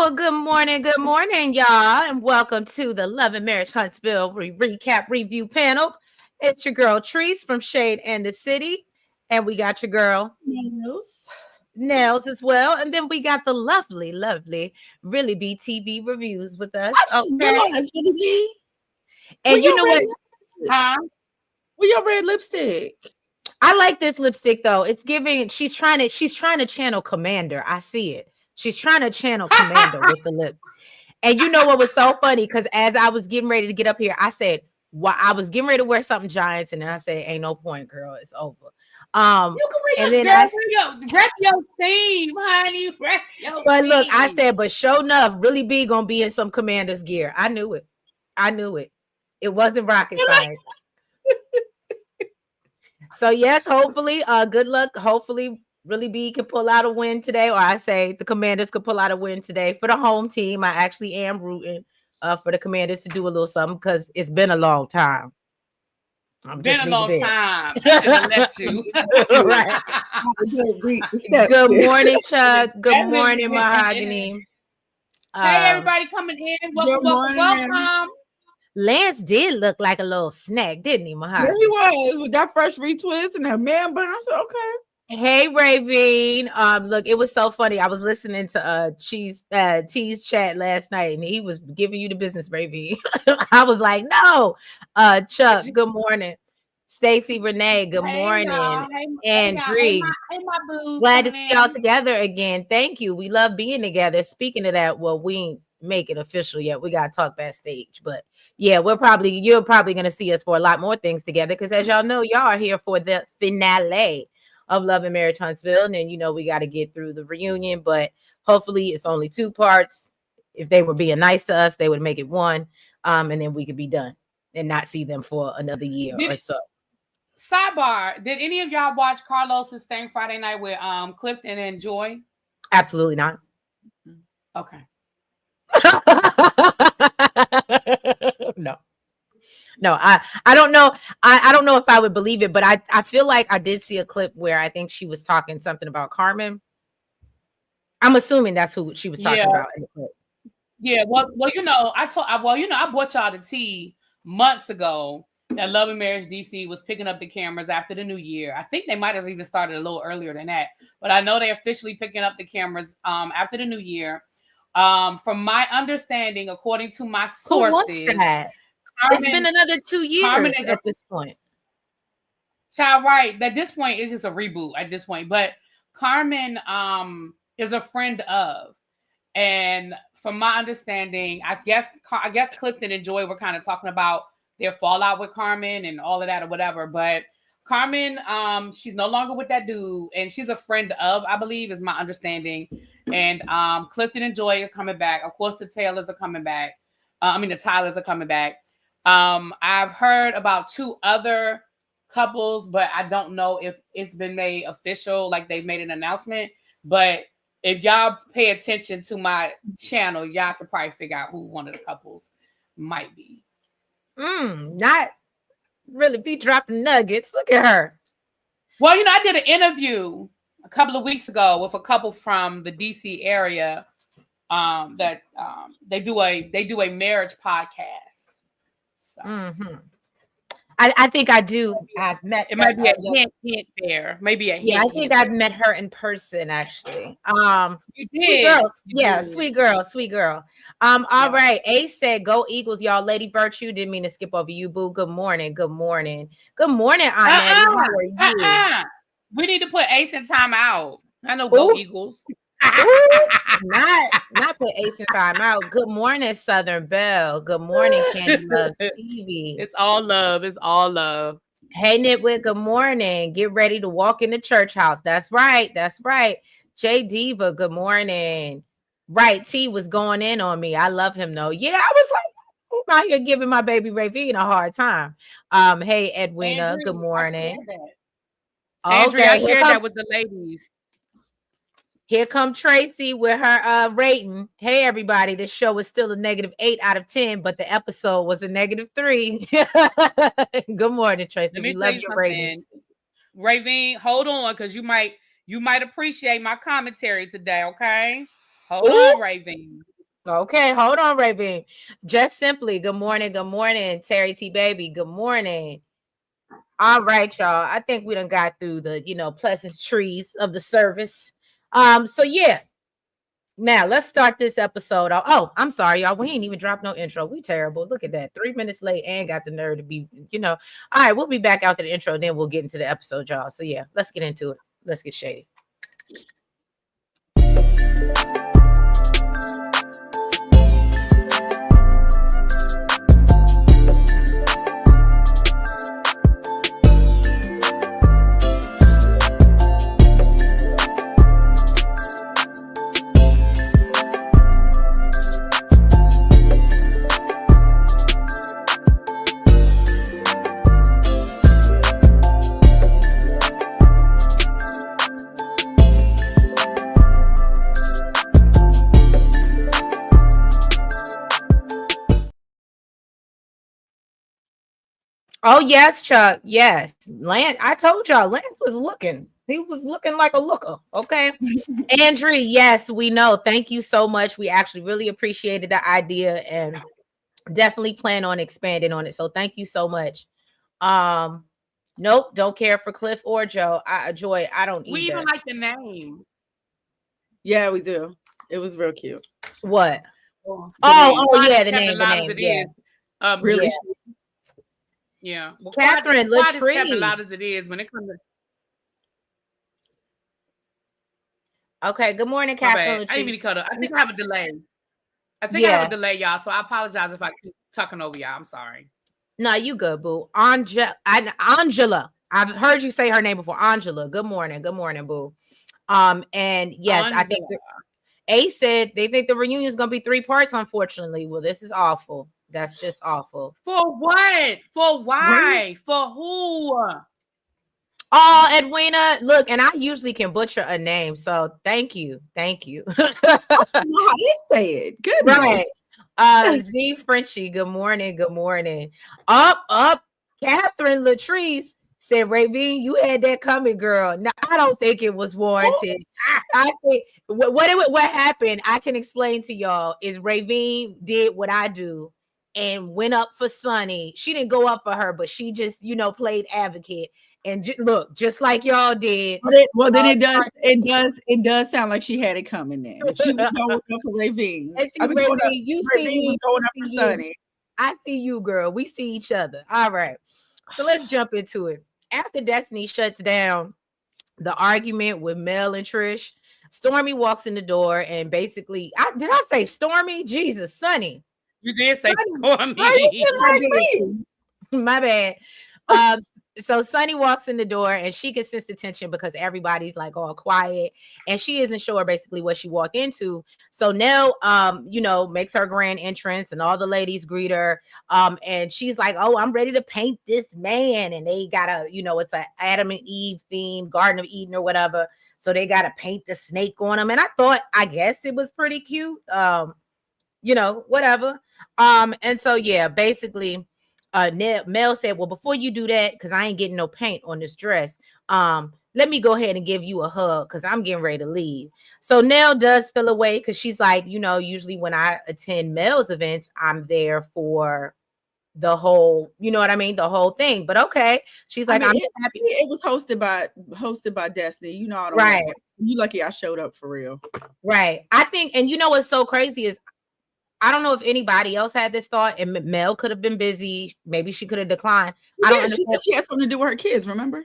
Well, good morning, y'all, and welcome to the Love and Marriage Huntsville recap review panel. It's your girl Treese from Shadeinthecity, and we got your girl Nails as well, and then we got the lovely Really Be TV reviews with us. I just realized, Really Be. And you know what? Huh? Where your red lipstick? I like this lipstick though. It's giving. She's trying to channel Commander. I see it. She's trying to channel Commander with the lips. And you know what was so funny? Because as I was getting ready to get up here, I said, "Well, I was getting ready to wear something Giants," and then I said, "Ain't no point, girl. It's over." You can wear rep your team, honey. Rep your but team. Look, I said, but sure enough, Really Be gonna be in some Commander's gear. I knew it. It wasn't rocket science. So yes, hopefully, good luck. Hopefully, Really Be can pull out a win today, or I say the Commanders could pull out a win today for the home team. I actually am rooting for the Commanders to do a little something because it's been a long time. Been a long time. I should have let you. Right. Good morning, Chuck. Good morning, Mahogany. Hey, everybody coming in. Welcome. Lance did look like a little snack, didn't he, Mahogany? Yeah, he was with that fresh retwist and that man bun. I said, okay. Hey, Ravine. Look, it was so funny. I was listening to T's chat last night, and he was giving you the business, Ravine. I was like, no. Chuck, good morning. Stacey, Renee, good morning. And Dree, glad to see y'all together again. Thank you. We love being together. Speaking of that, well, we ain't make it official yet. We gotta talk backstage, but yeah, you're probably gonna see us for a lot more things together because as y'all know, y'all are here for the finale of Love and Marriage Huntsville, and then we got to get through the reunion, but hopefully it's only 2 parts. If they were being nice to us, they would make it 1, and then we could be done and not see them for another year or so. Sidebar: did any of y'all watch Carlos's thing Friday night with Clifton and Joy? Absolutely not. Okay. No, I don't know. I don't know if I would believe it, but I feel like I did see a clip where I think she was talking something about Carmen. I'm assuming that's who she was talking about in the clip. Yeah, well, I bought y'all the tea months ago that Love and Marriage DC was picking up the cameras after the new year. I think they might have even started a little earlier than that, but I know they're officially picking up the cameras after the new year. From my understanding, according to my sources, Carmen, it's been another 2 years at this point. Child, right. At this point, it's just a reboot at this point. But Carmen is a friend of, and from my understanding, I guess Clifton and Joy were kind of talking about their fallout with Carmen and all of that or whatever. But Carmen, she's no longer with that dude, and she's a friend of, I believe, is my understanding. And Clifton and Joy are coming back. Of course, the Taylors are coming back. The Tylers are coming back. I've heard about 2 other couples, but I don't know if it's been made official, like they've made an announcement. But if y'all pay attention to my channel, y'all could probably figure out who one of the couples might be. Not Really Be dropping nuggets. Look at her. Well, I did an interview a couple of weeks ago with a couple from the DC area that they do a marriage podcast. So. I think I do. I've met. It might be a hint there. Maybe a hint. Yeah, I think I've met her in person actually. You sweet girl. Yeah, sweet girl. All right. Ace said, "Go Eagles, y'all." Lady Virtue, didn't mean to skip over you, boo. Good morning, Aunt Maddie. How are you? We need to put Ace in timeout. I know. Go Eagles. not put Ace in time out. Good morning, Southern Belle. Good morning, Candy Love TV. It's all love. It's all love. Hey, Nitwit. Good morning. Get ready to walk in the church house. That's right. J Diva. Good morning. Right, T was going in on me. I love him though. Yeah, I was like, I'm out here giving my baby Ravine a hard time. Hey, Edwina. Andrew, good morning. Andrea, I shared that with the ladies. Here come Tracy with her rating. Hey, everybody, this show is still a -8 out of 10, but the episode was a -3. Good morning, Tracy. We love your ratings. Ravine, hold on, because you might appreciate my commentary today, okay? Hold on, Ravine. Okay, hold on, Raven. Just simply, good morning, Terry T. Baby, good morning. All right, y'all. I think we done got through the, pleasantries of the service. So yeah. Now let's start this episode. Oh, I'm sorry, y'all. We ain't even dropped no intro. We terrible. Look at that. 3 minutes late and got the nerve to be, All right, we'll be back after the intro, then we'll get into the episode, y'all. So yeah, let's get into it. Let's get shady. Oh, yes, Chuck. Yes. Lance, I told y'all, Lance was looking. He was looking like a looker. Okay. Andrew, yes, we know. Thank you so much. We actually really appreciated the idea and definitely plan on expanding on it. So thank you so much. Nope, don't care for Cliff or Joy. I don't We either. even like the name. Yeah, we do. It was real cute. What? Oh, yeah, the name. Yeah. Really? Yeah. Well, Catherine Latrice kept Latrice. as loud as it is when it comes to. Okay, good morning, Catherine Latrice. I didn't mean to cut her. I think I have a delay. I have a delay, y'all. So I apologize if I keep talking over y'all. I'm sorry. No, you good, boo. Angela. I've heard you say her name before. Angela. Good morning, boo. And yes, Angela. I think A said they think the reunion is gonna be 3 parts. Unfortunately, well, this is awful. That's just awful. For what? For why? For who? Oh, Edwina, look, and I usually can butcher a name, so thank you. I don't know how you say it. Good, right? Z Frenchie. Good morning. Up. Catherine Latrice said, Ravine, you had that coming, girl. No, I don't think it was warranted. I think what happened, I can explain to y'all, is Ravine did what I do and went up for Sunny. She didn't go up for her, but she just, played advocate. And look, just like y'all did. Well, then it does sound like she had it coming then. If she was going up for Ravine. You see me was going up for Sunny. I see you, girl. We see each other. All right. So let's jump into it. After Destiny shuts down the argument with Mel and Trish, Stormy walks in the door and basically, did I say Stormy? Jesus, Sunny. You did say Stormy. My bad. So Sunny walks in the door and she can sense the tension because everybody's like all quiet and she isn't sure basically what she walked into. So Nell, makes her grand entrance and all the ladies greet her. And she's like, oh, I'm ready to paint this man. And they got it's an Adam and Eve theme, Garden of Eden or whatever. So they got to paint the snake on him. And I guess it was pretty cute. Whatever. And so, yeah, basically, Mel said, well, before you do that, because I ain't getting no paint on this dress, let me go ahead and give you a hug because I'm getting ready to leave. So Nell does feel away because she's like, usually when I attend Mel's events, I'm there for the whole, the whole thing. But okay, she's like, I'm just happy. It was hosted by Destiny. I don't right. You lucky I showed up for real. Right. I think, and what's so crazy is I don't know if anybody else had this thought, and Mel could have been busy. Maybe she could have declined. Yeah, I don't understand. She had something to do with her kids, remember?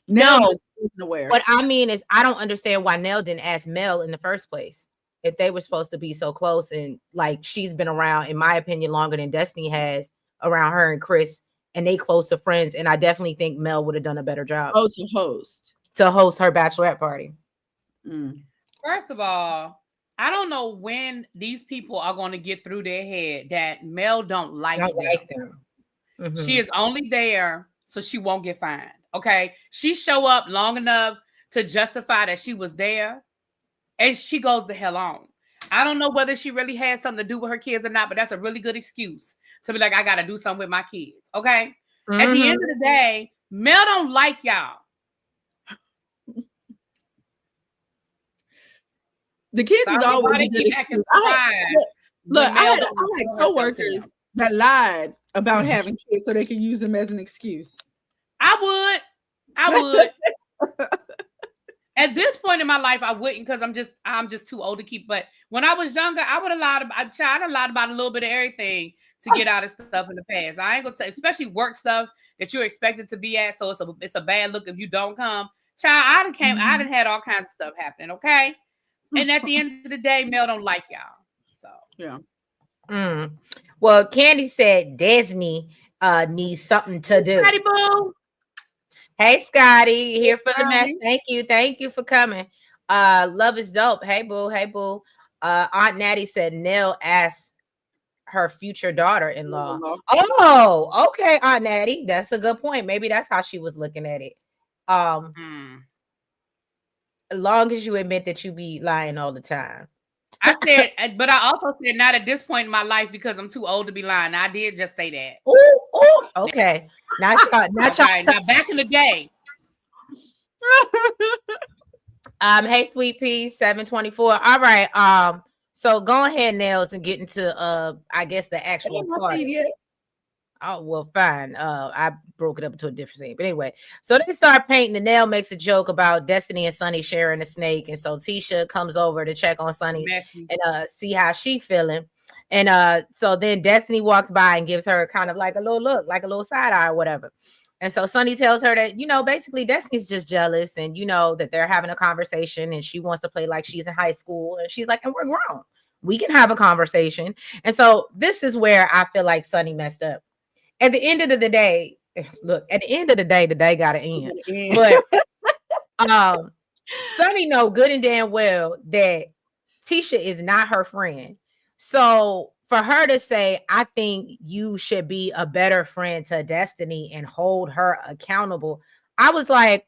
No. What I mean is I don't understand why Nell didn't ask Mel in the first place. If they were supposed to be so close and like she's been around, in my opinion, longer than Destiny has around her and Chris, and they close to friends. And I definitely think Mel would have done a better job. Oh, to host her bachelorette party. First of all, I don't know when these people are going to get through their head that Mel don't like them. Mm-hmm. She is only there so she won't get fined. Okay. She show up long enough to justify that she was there and she goes the hell on. I don't know whether she really has something to do with her kids or not, but that's a really good excuse to be like, I got to do something with my kids. Okay. Mm-hmm. At the end of the day, Mel don't like y'all. The kids is always a good excuse. Look, when I Mel had don't tell herself to coworkers him. that lied about having kids so they could use them as an excuse. I would. At this point in my life, I wouldn't, because I'm just too old to keep. But when I was younger, I would have lied about. I done lied about a little bit of everything to get out of stuff in the past. I ain't gonna tell, especially work stuff that you're expected to be at. So it's a bad look if you don't come. Child, I done had all kinds of stuff happening. Okay, and at the end of the day, Mel don't like y'all. So yeah. Well, Candy said Disney needs something to do. Scotty boo. Hey, Scotty, here for the mess. Scotty. Thank you for coming. Love is dope. Hey, boo. Aunt Natty said Nell asked her future daughter-in-law. Oh, okay, Aunt Natty, that's a good point. Maybe that's how she was looking at it. As long as you admit that you be lying all the time. I said, but I also said not at this point in my life because I'm too old to be lying. I did just say that. Ooh, okay. Not okay. Now back in the day. Hey, Sweet Pea 724. All right. So go ahead, Nails, and get into I guess the actual part. Oh, well, fine. I broke it up into a different scene. But anyway, so they start painting. The Nell makes a joke about Destiny and Sunny sharing a snake. And so Tisha comes over to check on Sunny and see how she feeling. And so then Destiny walks by and gives her kind of like a little look, like a little side eye or whatever. And so Sunny tells her that, basically Destiny's just jealous and, that they're having a conversation and she wants to play like she's in high school. And she's like, and we're grown. We can have a conversation. And so this is where I feel like Sunny messed up. At the end of the day, look, the day got to end. But Sunny know good and damn well that Tisha is not her friend. So for her to say, I think you should be a better friend to Destiny and hold her accountable, I was like,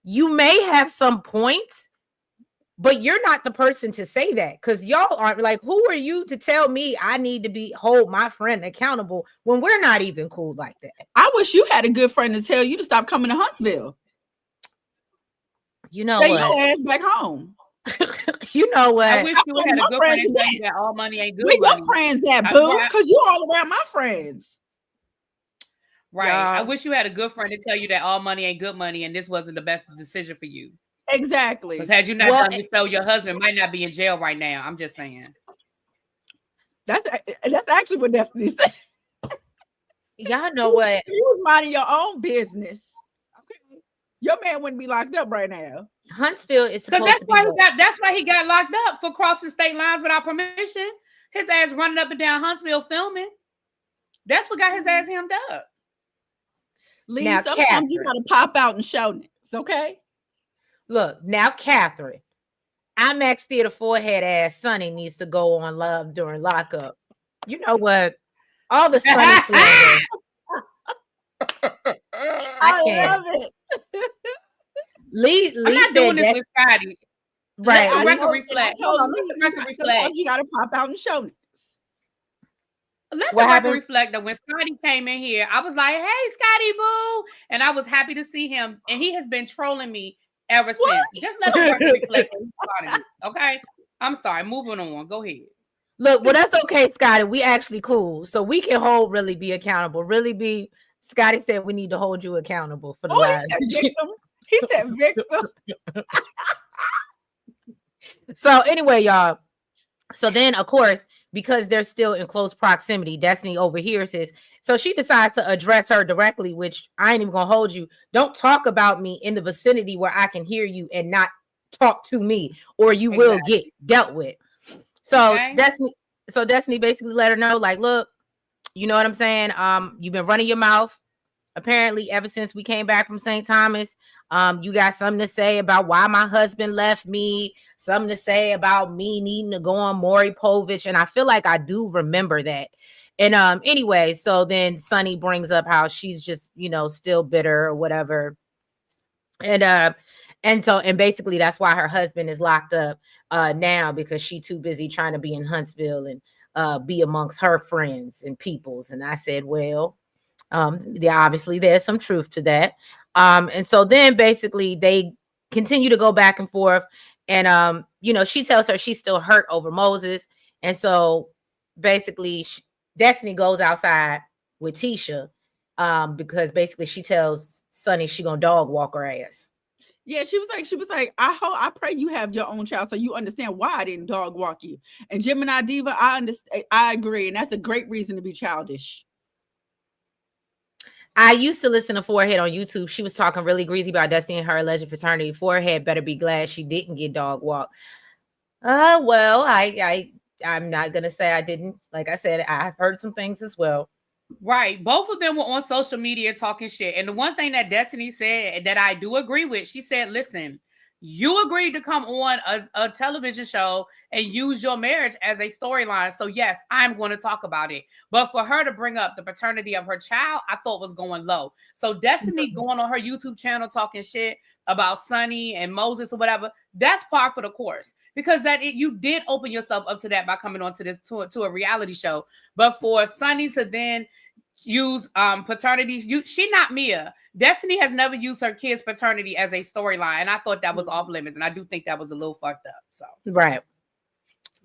you may have some points, but you're not the person to say that, because y'all aren't, like, who are you to tell me I need to hold my friend accountable when we're not even cool like that? I wish you had a good friend to tell you to stop coming to Huntsville. You know Stay what? your ass back home. You know what? I wish you had a good friend to tell you that all money ain't good money. Where your friends at, boo? Because you all around my friends. Right. I wish you had a good friend to tell you that all money ain't good money and this wasn't the best decision for you. Exactly. Because had you not done this, so your husband might not be in jail right now. I'm just saying. That's actually what Destiny said. Y'all know what? You was minding your own business. Okay. Your man wouldn't be locked up right now. Huntsville is supposed to be. That's why he got locked up, for crossing state lines without permission. His ass running up and down Huntsville filming. That's what got his ass hemmed up. Lee, now, sometimes Catherine, you gotta pop out and show next, okay? Look, now, Catherine, IMAX Theater forehead ass Sunny needs to go on Love during lockup. You know what? All the Sunny slander. I love it. Lee I'm not doing this with Scotty. Right. Let the record reflect. Sometimes you gotta pop out and show next. Let the record reflect that when Scotty came in here, I was like, hey, Scotty boo. And I was happy to see him. And he has been trolling me ever since. Just let the record reflect that he started me. Okay? I'm sorry. Moving on. Go ahead. Look, well, that's okay, Scotty. We actually cool. So we can really be accountable. Scotty said we need to hold you accountable for the lies. He said victim. So anyway, y'all. So then, of course, because they're still in close proximity, Destiny overhears this. So she decides to address her directly, which I ain't even gonna hold you. Don't talk about me in the vicinity where I can hear you and not talk to me, or you will get dealt with. So Destiny basically let her know, like, look, you know what I'm saying? You've been running your mouth apparently ever since we came back from St. Thomas. You got something to say about why my husband left me, something to say about me needing to go on Maury Povich. And I feel like I do remember that. And anyway, so then Sunny brings up how she's just, still bitter or whatever. And basically that's why her husband is locked up now, because she's too busy trying to be in Huntsville and be amongst her friends and peoples. And I said, well, obviously there's some truth to that. And so then basically they continue to go back and forth. And, she tells her she's still hurt over Moses. And so basically Destiny goes outside with Tisha because basically she tells Sunny she gonna dog walk her ass. Yeah, she was like, I pray you have your own child so you understand why I didn't dog walk you. And Gemini Diva, I understand, I agree, and that's a great reason to be childish. I used to listen to Forehead on YouTube. She was talking really greasy about Destiny and her alleged fraternity. Forehead better be glad she didn't get dog walked. Well, I'm not gonna say I didn't. Like I said, I've heard some things as well. Right. Both of them were on social media talking shit. And the one thing that Destiny said that I do agree with, she said, listen, you agreed to come on a television show and use your marriage as a storyline. So yes, I'm going to talk about it. But for her to bring up the paternity of her child, I thought was going low. So Destiny going on her YouTube channel talking shit about Sunny and Moses or whatever, that's par for the course. Because you did open yourself up to that by coming on to this to a reality show. But for Sunny to then use paternity, she not Mia. Destiny has never used her kids' paternity as a storyline, and I thought that was off limits, and I do think that was a little fucked up. So right.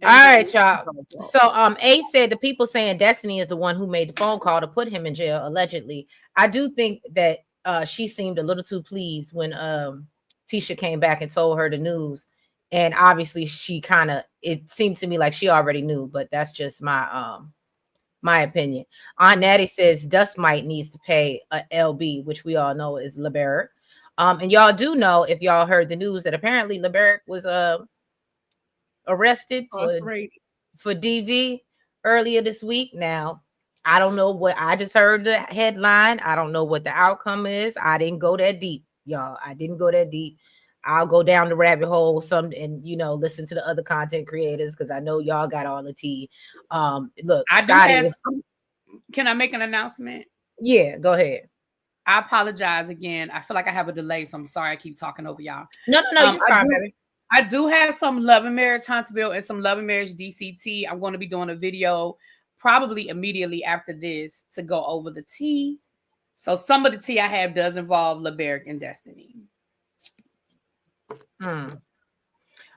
All right, y'all. So A said the people saying Destiny is the one who made the phone call to put him in jail, allegedly. I do think that she seemed a little too pleased when Tisha came back and told her the news. And obviously she it seemed to me like she already knew, but that's just my my opinion. Aunt Natty says Dust Mite needs to pay a LB, which we all know is LeBeric. And y'all do know, if y'all heard the news, that apparently LeBeric was arrested for DV earlier this week. Now, I don't know what, I just heard the headline. I don't know what the outcome is. I didn't go that deep, y'all. I didn't go that deep. I'll go down the rabbit hole and listen to the other content creators because I know y'all got all the tea. Look, can I make an announcement? Yeah, go ahead. I apologize again. I feel like I have a delay, so I'm sorry I keep talking over y'all. No, you're fine, baby. I do have some Love and Marriage Huntsville and some Love and Marriage DCT. I'm going to be doing a video probably immediately after this to go over the tea. So some of the tea I have does involve LeBeric and Destiny.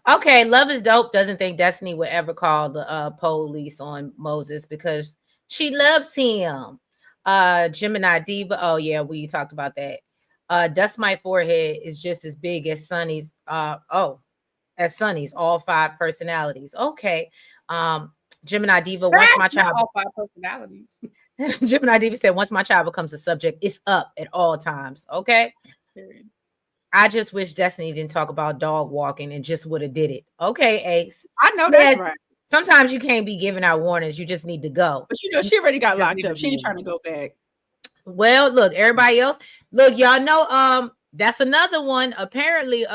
Okay, Love is Dope doesn't think Destiny would ever call the police on Moses because she loves him. Gemini Diva, oh yeah, we talked about that. Dust My Forehead is just as big as Sunny's. As Sunny's, all 5 personalities. Okay. Gemini Diva, once my child, all 5 personalities. Gemini Diva said, once my child becomes a subject, it's up at all times. Okay. I just wish Destiny didn't talk about dog walking and just would have did it. Okay, Ace. I know that's right. Sometimes you can't be giving out warnings. You just need to go. But she already got locked up. She ain't trying to go back. Well, look, everybody else. Look, y'all know that's another one. Apparently,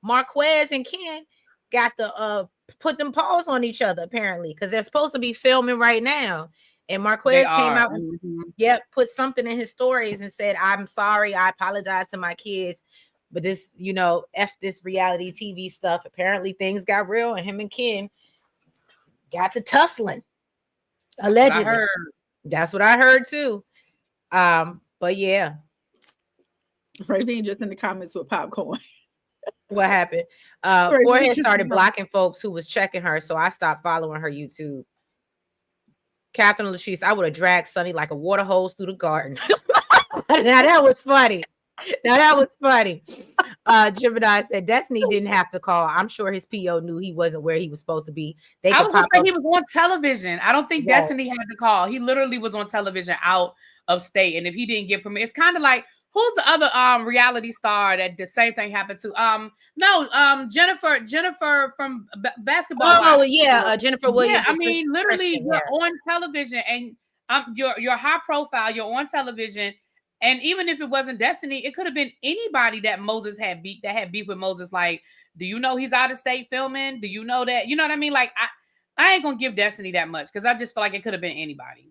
Marquez and Ken got to put them paws on each other, apparently, because they're supposed to be filming right now. And Marquez came out and put something in his stories and said, I'm sorry, I apologize to my kids. But this, F this reality TV stuff. Apparently things got real and him and Ken got the tussling. Allegedly. That's what I heard too. But yeah. Ravine just in the comments with popcorn. What happened? Forehead started blocking folks who was checking her, so I stopped following her YouTube. Catherine Latrice, I would have dragged Sunny like a water hose through the garden. Now that was funny. Gemini said Destiny didn't have to call. I'm sure his PO knew he wasn't where he was supposed to be. I was going to say he was on television. I don't think Destiny had to call. He literally was on television out of state. And if he didn't get permission, it's kind of like, who's the other reality star that the same thing happened to? Jennifer from basketball. Oh yeah, Jennifer Williams. Yeah, I mean, literally, you're on television and you're high profile. You're on television, and even if it wasn't Destiny, it could have been anybody that Moses had beef with Moses. Like, do you know he's out of state filming? Do you know that? You know what I mean? Like, I ain't gonna give Destiny that much because I just feel like it could have been anybody.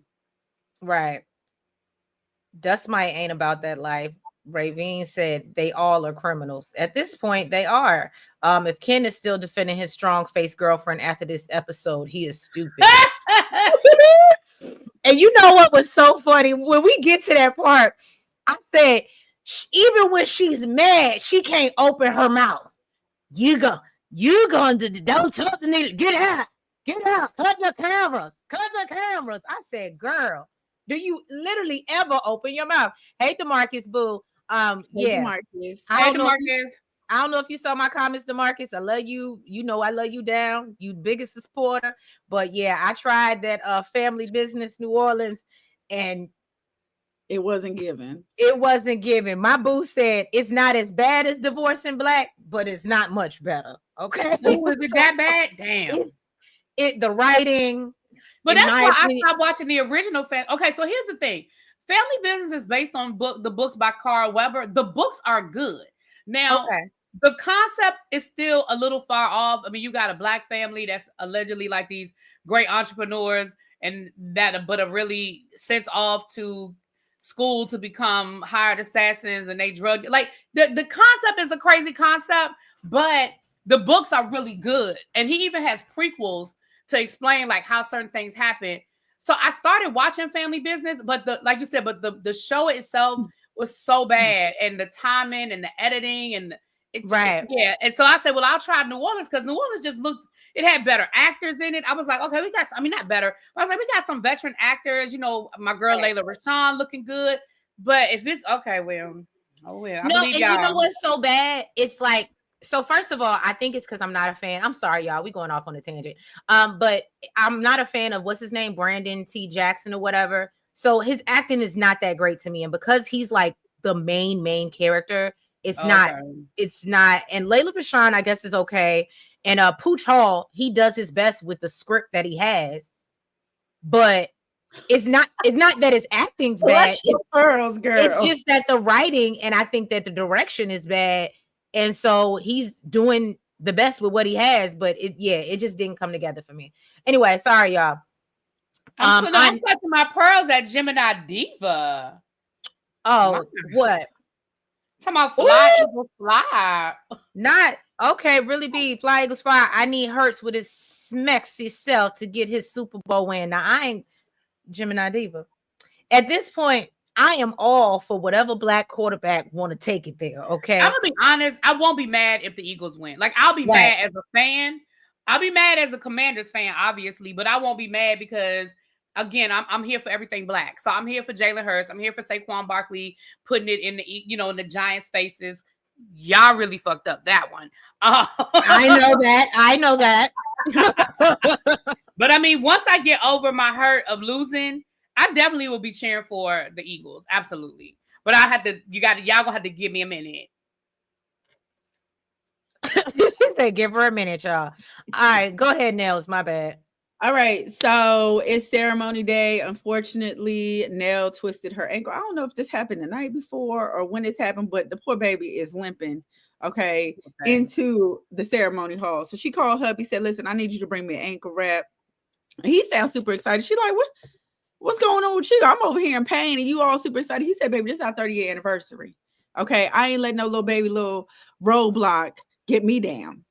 Right. Dust Mite ain't about that life. Ravine said they all are criminals. At this point, they are. If Ken is still defending his strong-faced girlfriend after this episode, he is stupid. And you know what was so funny? When we get to that part, I said, even when she's mad, she can't open her mouth. Don't talk to me. Get out. Get out. Cut the cameras. Cut the cameras. I said, girl, do you literally ever open your mouth? Hey, DeMarcus, boo. Yeah. DeMarcus. I don't know if you saw my comments, DeMarcus. I love you. You know I love you down. You biggest supporter. But yeah, I tried that family business New Orleans, and it wasn't given. It wasn't given. My boo said it's not as bad as Divorcing Black, but it's not much better. Okay. Was it that bad? Damn. The writing. But that's why I stopped watching the original Okay, so here's the thing. Family Business is based on the books by Carl Weber. The books are good. Now, the concept is still a little far off. I mean, you got a Black family that's allegedly like these great entrepreneurs and but are really sent off to school to become hired assassins, and they drug like the concept is a crazy concept, but the books are really good. And he even has prequels to explain like how certain things happen. So I started watching Family Business, but like you said, but the show itself was so bad, and the timing and the editing and yeah. And so I said, well, I'll try New Orleans, because New Orleans just it had better actors in it. I was like, okay, not better. I was like, we got some veteran actors, you know, my girl Layla Rashawn looking good. But if it's okay, well, no, and you know what's so bad? It's like, so first of all, I think it's because I'm not a fan. I'm sorry, y'all. We going off on a tangent. But I'm not a fan of what's his name, Brandon T. Jackson or whatever. So his acting is not that great to me. And because he's like the main character, it's not. And Layla Rashawn, I guess, is okay. And Pooch Hall, he does his best with the script that he has. But it's not that his acting's bad. It's just that the writing, and I think that the direction is bad. And so he's doing the best with what he has, but it just didn't come together for me. Anyway, sorry, y'all. I'm touching my pearls at Gemini Diva. Oh, what? Talking about Fly Eagles Fly. Not okay, really be Fly Eagles Fly. I need Hurts with his smexy self to get his Super Bowl win. Now I ain't Gemini Diva. At this point, I am all for whatever Black quarterback want to take it there. Okay. I'm gonna be honest. I won't be mad if the Eagles win. Like, I'll be mad as a fan. I'll be mad as a Commanders fan, obviously, but I won't be mad because, again, I'm here for everything Black. So I'm here for Jalen Hurts. I'm here for Saquon Barkley putting it in in the Giants' faces. Y'all really fucked up that one. I know that. But I mean, once I get over my hurt of losing, I definitely will be cheering for the Eagles. Absolutely. But y'all gonna have to give me a minute. She said, give her a minute, y'all. All right, go ahead, Nels. My bad. All right, so it's ceremony day. Unfortunately, Nell twisted her ankle. I don't know if this happened the night before or when this happened, but the poor baby is limping, okay, into the ceremony hall. So she called hubby, said, listen, I need you to bring me an ankle wrap. He sounds super excited. She like, what's going on with you? I'm over here in pain and you all super excited. He said, baby, this is our 30th anniversary. Okay, I ain't letting no little roadblock get me down.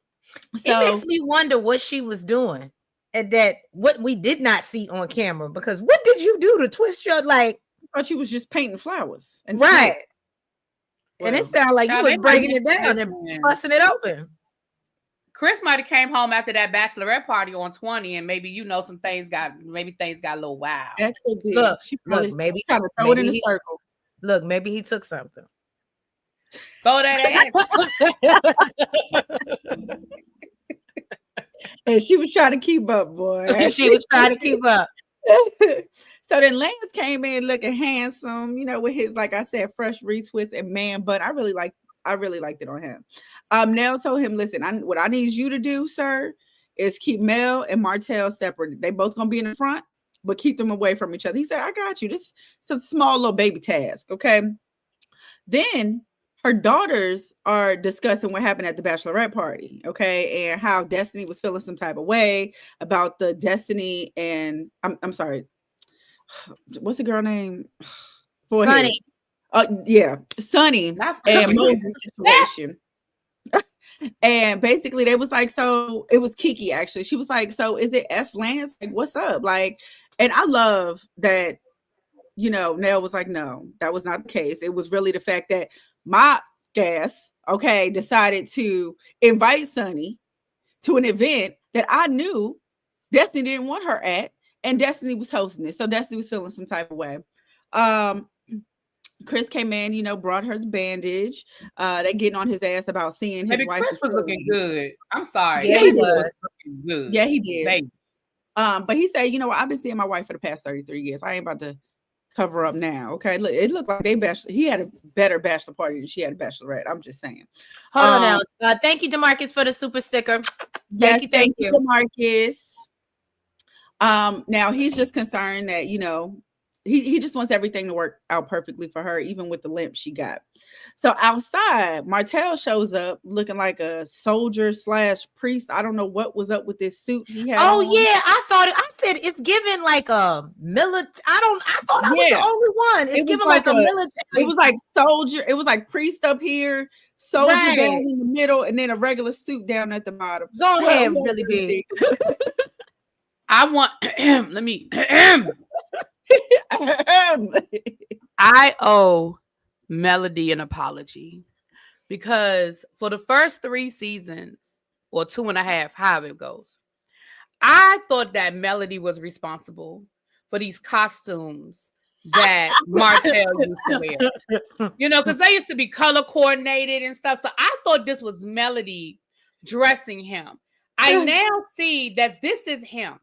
So it makes me wonder what she was doing. And that what we did not see on camera, because what did you do to twist your like? I thought you was just painting flowers, and right. And it sounded like you was breaking it down and busting it open. Chris might have came home after that bachelorette party on 20, and maybe some things got a little wild. Actually, look, maybe trying to throw it in a circle. Look, maybe he took something. Throw that ass. And she was trying to keep up, boy. She was trying to keep up. So then Lance came in looking handsome, with his, like I said, fresh retwist and man bun. I really liked it on him. Nell told him, listen, what I need you to do, sir, is keep Mel and Martell separate. They both gonna be in the front, but keep them away from each other. He said, I got you. This is a small little baby task, okay? Then her daughters are discussing what happened at the bachelorette party, okay, and how Destiny was feeling some type of way about the Destiny and I'm sorry, what's the girl name? Sunny. Yeah, Sunny and Moses situation. And basically they was like, so it was Kiki actually. She was like, so is it F Lance? Like, what's up? Like, and I love that, Nell was like, no, that was not the case. It was really the fact that my guest, decided to invite Sunny to an event that I knew Destiny didn't want her at, and Destiny was hosting it. So Destiny was feeling some type of way. Chris came in, brought her the bandage. They getting on his ass about seeing his Baby, wife. Chris was looking good. I'm sorry. Yeah, Chris he was looking good. Yeah, he did. Baby. But he said, I've been seeing my wife for the past 33 years. I ain't about to cover up now. Okay. Look, it looked like he had a better bachelor party than she had a bachelorette. I'm just saying. Hold on now. Thank you, DeMarcus, for the super sticker. Thank you, DeMarcus. Now he's just concerned that, he just wants everything to work out perfectly for her, even with the limp she got. So outside, Martell shows up looking like a soldier / priest. I don't know what was up with this suit he had. Oh, yeah. I said it's given like a military. I thought I was the only one. It's given like a military. It was like soldier. It was like priest up here, soldier down in the middle, and then a regular suit down at the bottom. Go ahead, really big. I want, let me, I owe Melody an apology because for the first 3 seasons or 2.5, however it goes, I thought that Melody was responsible for these costumes that Martell used to wear. Because they used to be color coordinated and stuff. So I thought this was Melody dressing him. I now see that this is him.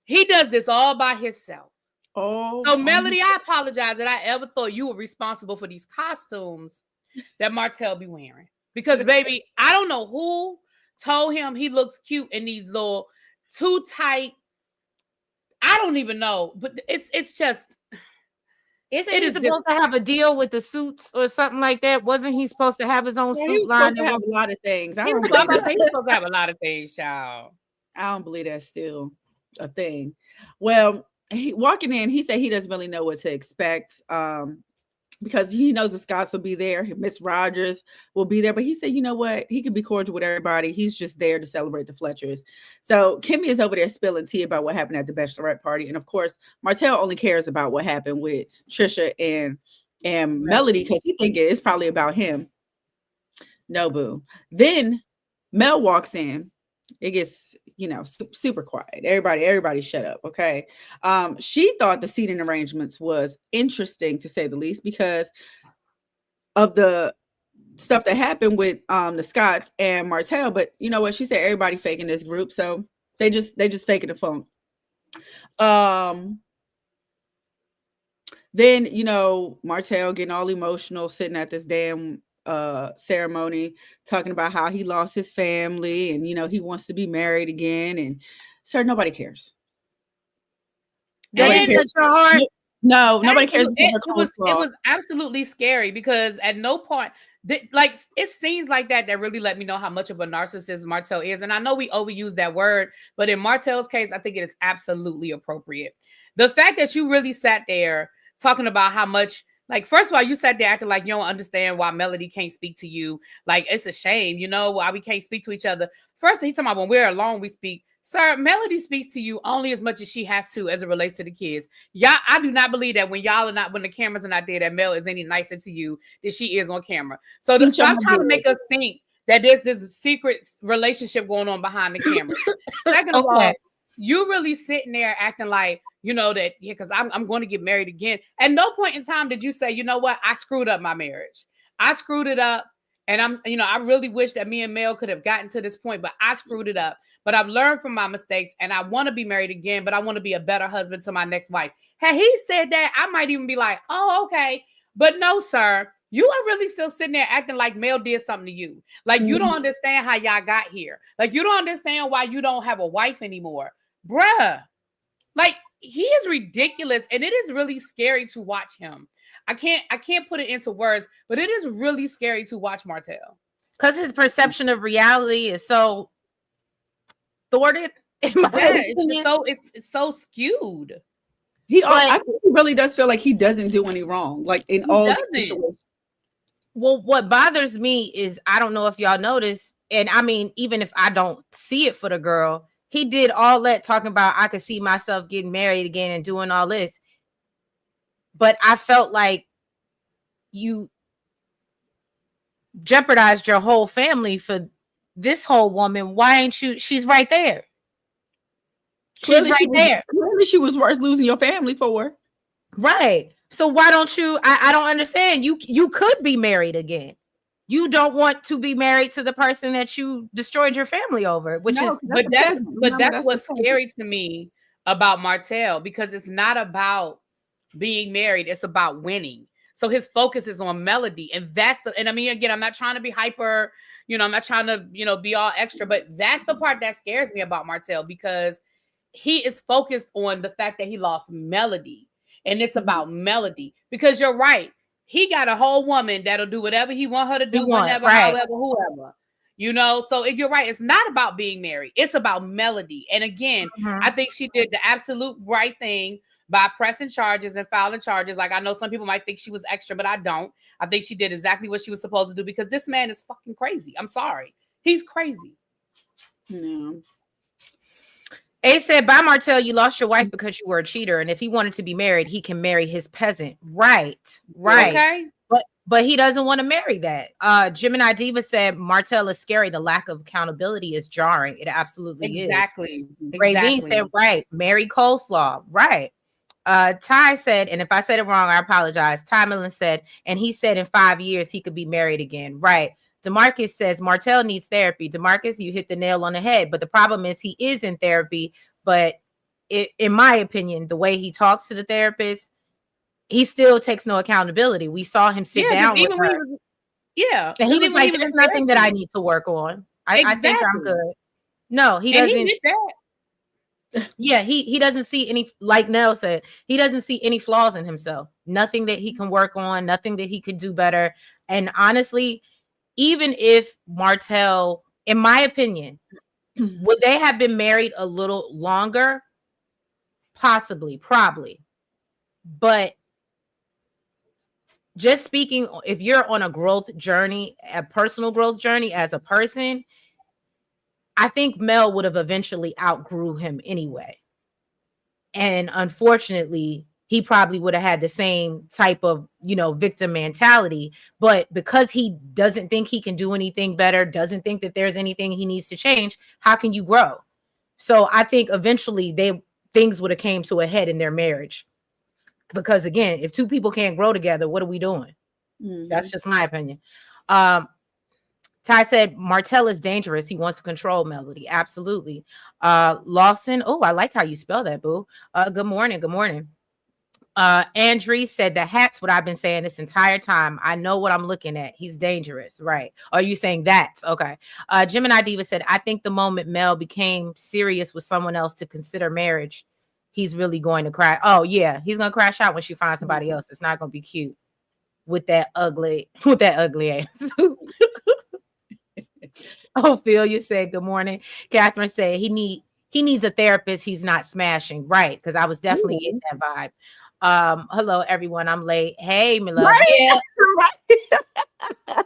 He does this all by himself. Oh, so Melody, I apologize that I ever thought you were responsible for these costumes that Martell be wearing. Because, baby, I don't know who told him he looks cute in these little too tight. I don't even know, but it's just. Isn't he supposed to have a deal with the suits or something like that? Wasn't he supposed to have his own suit line? He was supposed to have a lot of things. He was supposed to have a lot of things, y'all. I don't believe that's still a thing. Well, walking in, he said he doesn't really know what to expect because he knows the Scotts will be there. Miss Rogers will be there, but he said, you know what? He can be cordial with everybody. He's just there to celebrate the Fletchers. So Kimmy is over there spilling tea about what happened at the Bachelorette party. And of course, Martell only cares about what happened with Tisha and Melody because he thinks it's probably about him. No, boo. Then Mel walks in. It gets, super quiet. Everybody shut up. Okay. She thought the seating arrangements was interesting to say the least because of the stuff that happened with the Scotts and Martell. But you know what? She said everybody faking this group. So they just faking the phone. Then, Martell getting all emotional, sitting at this damn ceremony, talking about how he lost his family and he wants to be married again. And sir, nobody cares. Nobody cares. Your heart. No, nobody cares. It was absolutely scary because at no point, it's scenes like that really let me know how much of a narcissist Martell is. And I know we overuse that word, but in Martell's case, I think it is absolutely appropriate. The fact that you really sat there talking about how much. First of all, you sat there acting like you don't understand why Melody can't speak to you. It's a shame, why we can't speak to each other. First, he's talking about when we're alone, we speak. Sir, Melody speaks to you only as much as she has to as it relates to the kids. Yeah, I do not believe that when the cameras are not there, that Mel is any nicer to you than she is on camera. So I'm trying to make us think that there's this secret relationship going on behind the camera. Second of all, you really sitting there acting like, that, because I'm going to get married again. At no point in time did you say, you know what, I screwed up my marriage. I screwed it up. And I really wish that me and Mel could have gotten to this point, but I screwed it up. But I've learned from my mistakes and I want to be married again, but I want to be a better husband to my next wife. Had he said that, I might even be like, oh, okay. But no, sir, you are really still sitting there acting like Mel did something to you. You don't understand how y'all got here. You don't understand why you don't have a wife anymore. Bruh. He is ridiculous and it is really scary to watch him. I can't put it into words, but it is really scary to watch Martell. Because his perception of reality is so thwarted. It's so skewed. I think he really does feel like he doesn't do any wrong. In all situations. Well, what bothers me is I don't know if y'all noticed, and I mean, even if I don't see it for the girl, he did all that talking about I could see myself getting married again and doing all this. But I felt like you jeopardized your whole family for this whole woman. Why ain't you? She's right there. She's right there. Clearly she was worth losing your family for. Right. So why don't you? I don't understand. You could be married again. You don't want to be married to the person that you destroyed your family over, which is. But that's what's scary to me about Martell, because it's not about being married, it's about winning. So his focus is on Melody, and I mean, again, I'm not trying to be hyper, I'm not trying to, be all extra, but that's the part that scares me about Martell, because he is focused on the fact that he lost Melody, and it's about Melody, because you're right. He got a whole woman that'll do whatever he want her to do, whenever, however, whoever. So you're right. It's not about being married. It's about Melody. And again, I think she did the absolute right thing by pressing charges and filing charges. Like, I know some people might think she was extra, but I don't. I think she did exactly what she was supposed to do, because this man is fucking crazy. I'm sorry. He's crazy. No. A said, by Martell, you lost your wife because you were a cheater. And if he wanted to be married, he can marry his peasant. Right. Okay. But he doesn't want to marry that. Gemini Diva said, Martell is scary. The lack of accountability is jarring. It absolutely is. Exactly. Ravine said, right. Mary Coleslaw. Right. Ty said, and if I said it wrong, I apologize. Ty Millen said, and he said in 5 years he could be married again. Right. DeMarcus says Martell needs therapy. DeMarcus, you hit the nail on the head. But the problem is he is in therapy. But in my opinion, the way he talks to the therapist, he still takes no accountability. We saw him sit down with her. And he was like, there's nothing that I need to work on. I think I'm good. No, he doesn't. He did that. Yeah, he doesn't see any, like Nell said, he doesn't see any flaws in himself. Nothing that he can work on, nothing that he could do better. And honestly, even if Martell, in my opinion, would they have been married a little longer? Possibly, probably. But just speaking, if you're on a growth journey, a personal growth journey as a person, I think Mel would have eventually outgrew him anyway. And unfortunately, he probably would have had the same type of, victim mentality. But because he doesn't think he can do anything better, doesn't think that there's anything he needs to change, how can you grow? So I think eventually things would have came to a head in their marriage. Because again, if two people can't grow together, what are we doing? That's just my opinion. Ty said Martell is dangerous. He wants to control Melody. Absolutely. Lawson. Oh, I like how you spell that, boo. Good morning. Good morning. Andre said the hat's what I've been saying this entire time. I know what I'm looking at. He's dangerous. Right. Are you saying that's okay? Gemini Diva said, I think the moment Mel became serious with someone else to consider marriage, he's really going to cry. Oh, yeah. He's going to crash out when she finds somebody else. It's not going to be cute with that ugly ass. Ophelia said, good morning. Catherine said he needs a therapist. He's not smashing. Right. Because I was definitely getting that vibe. Hello, everyone. I'm late. Hey, my love. Right. Yeah.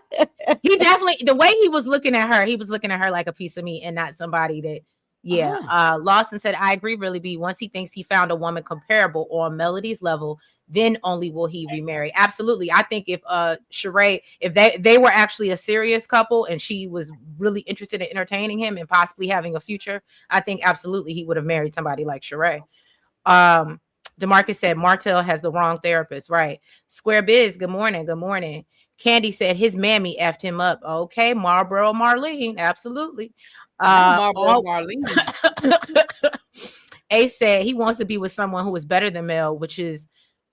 He definitely, the way he was looking at her like a piece of meat and not somebody that, yeah. Lawson said, I agree, really, B. Once he thinks he found a woman comparable on Melody's level, then only will he remarry. Absolutely. I think if Sheree, if they were actually a serious couple and she was really interested in entertaining him and possibly having a future, I think absolutely he would have married somebody like Sheree. DeMarcus said Martell has the wrong therapist. Right. Square Biz, good morning. Good morning. Candy said his mammy effed him up. Okay, Marlboro Marlene. Absolutely. Marlene. Ace said he wants to be with someone who is better than Mel, which is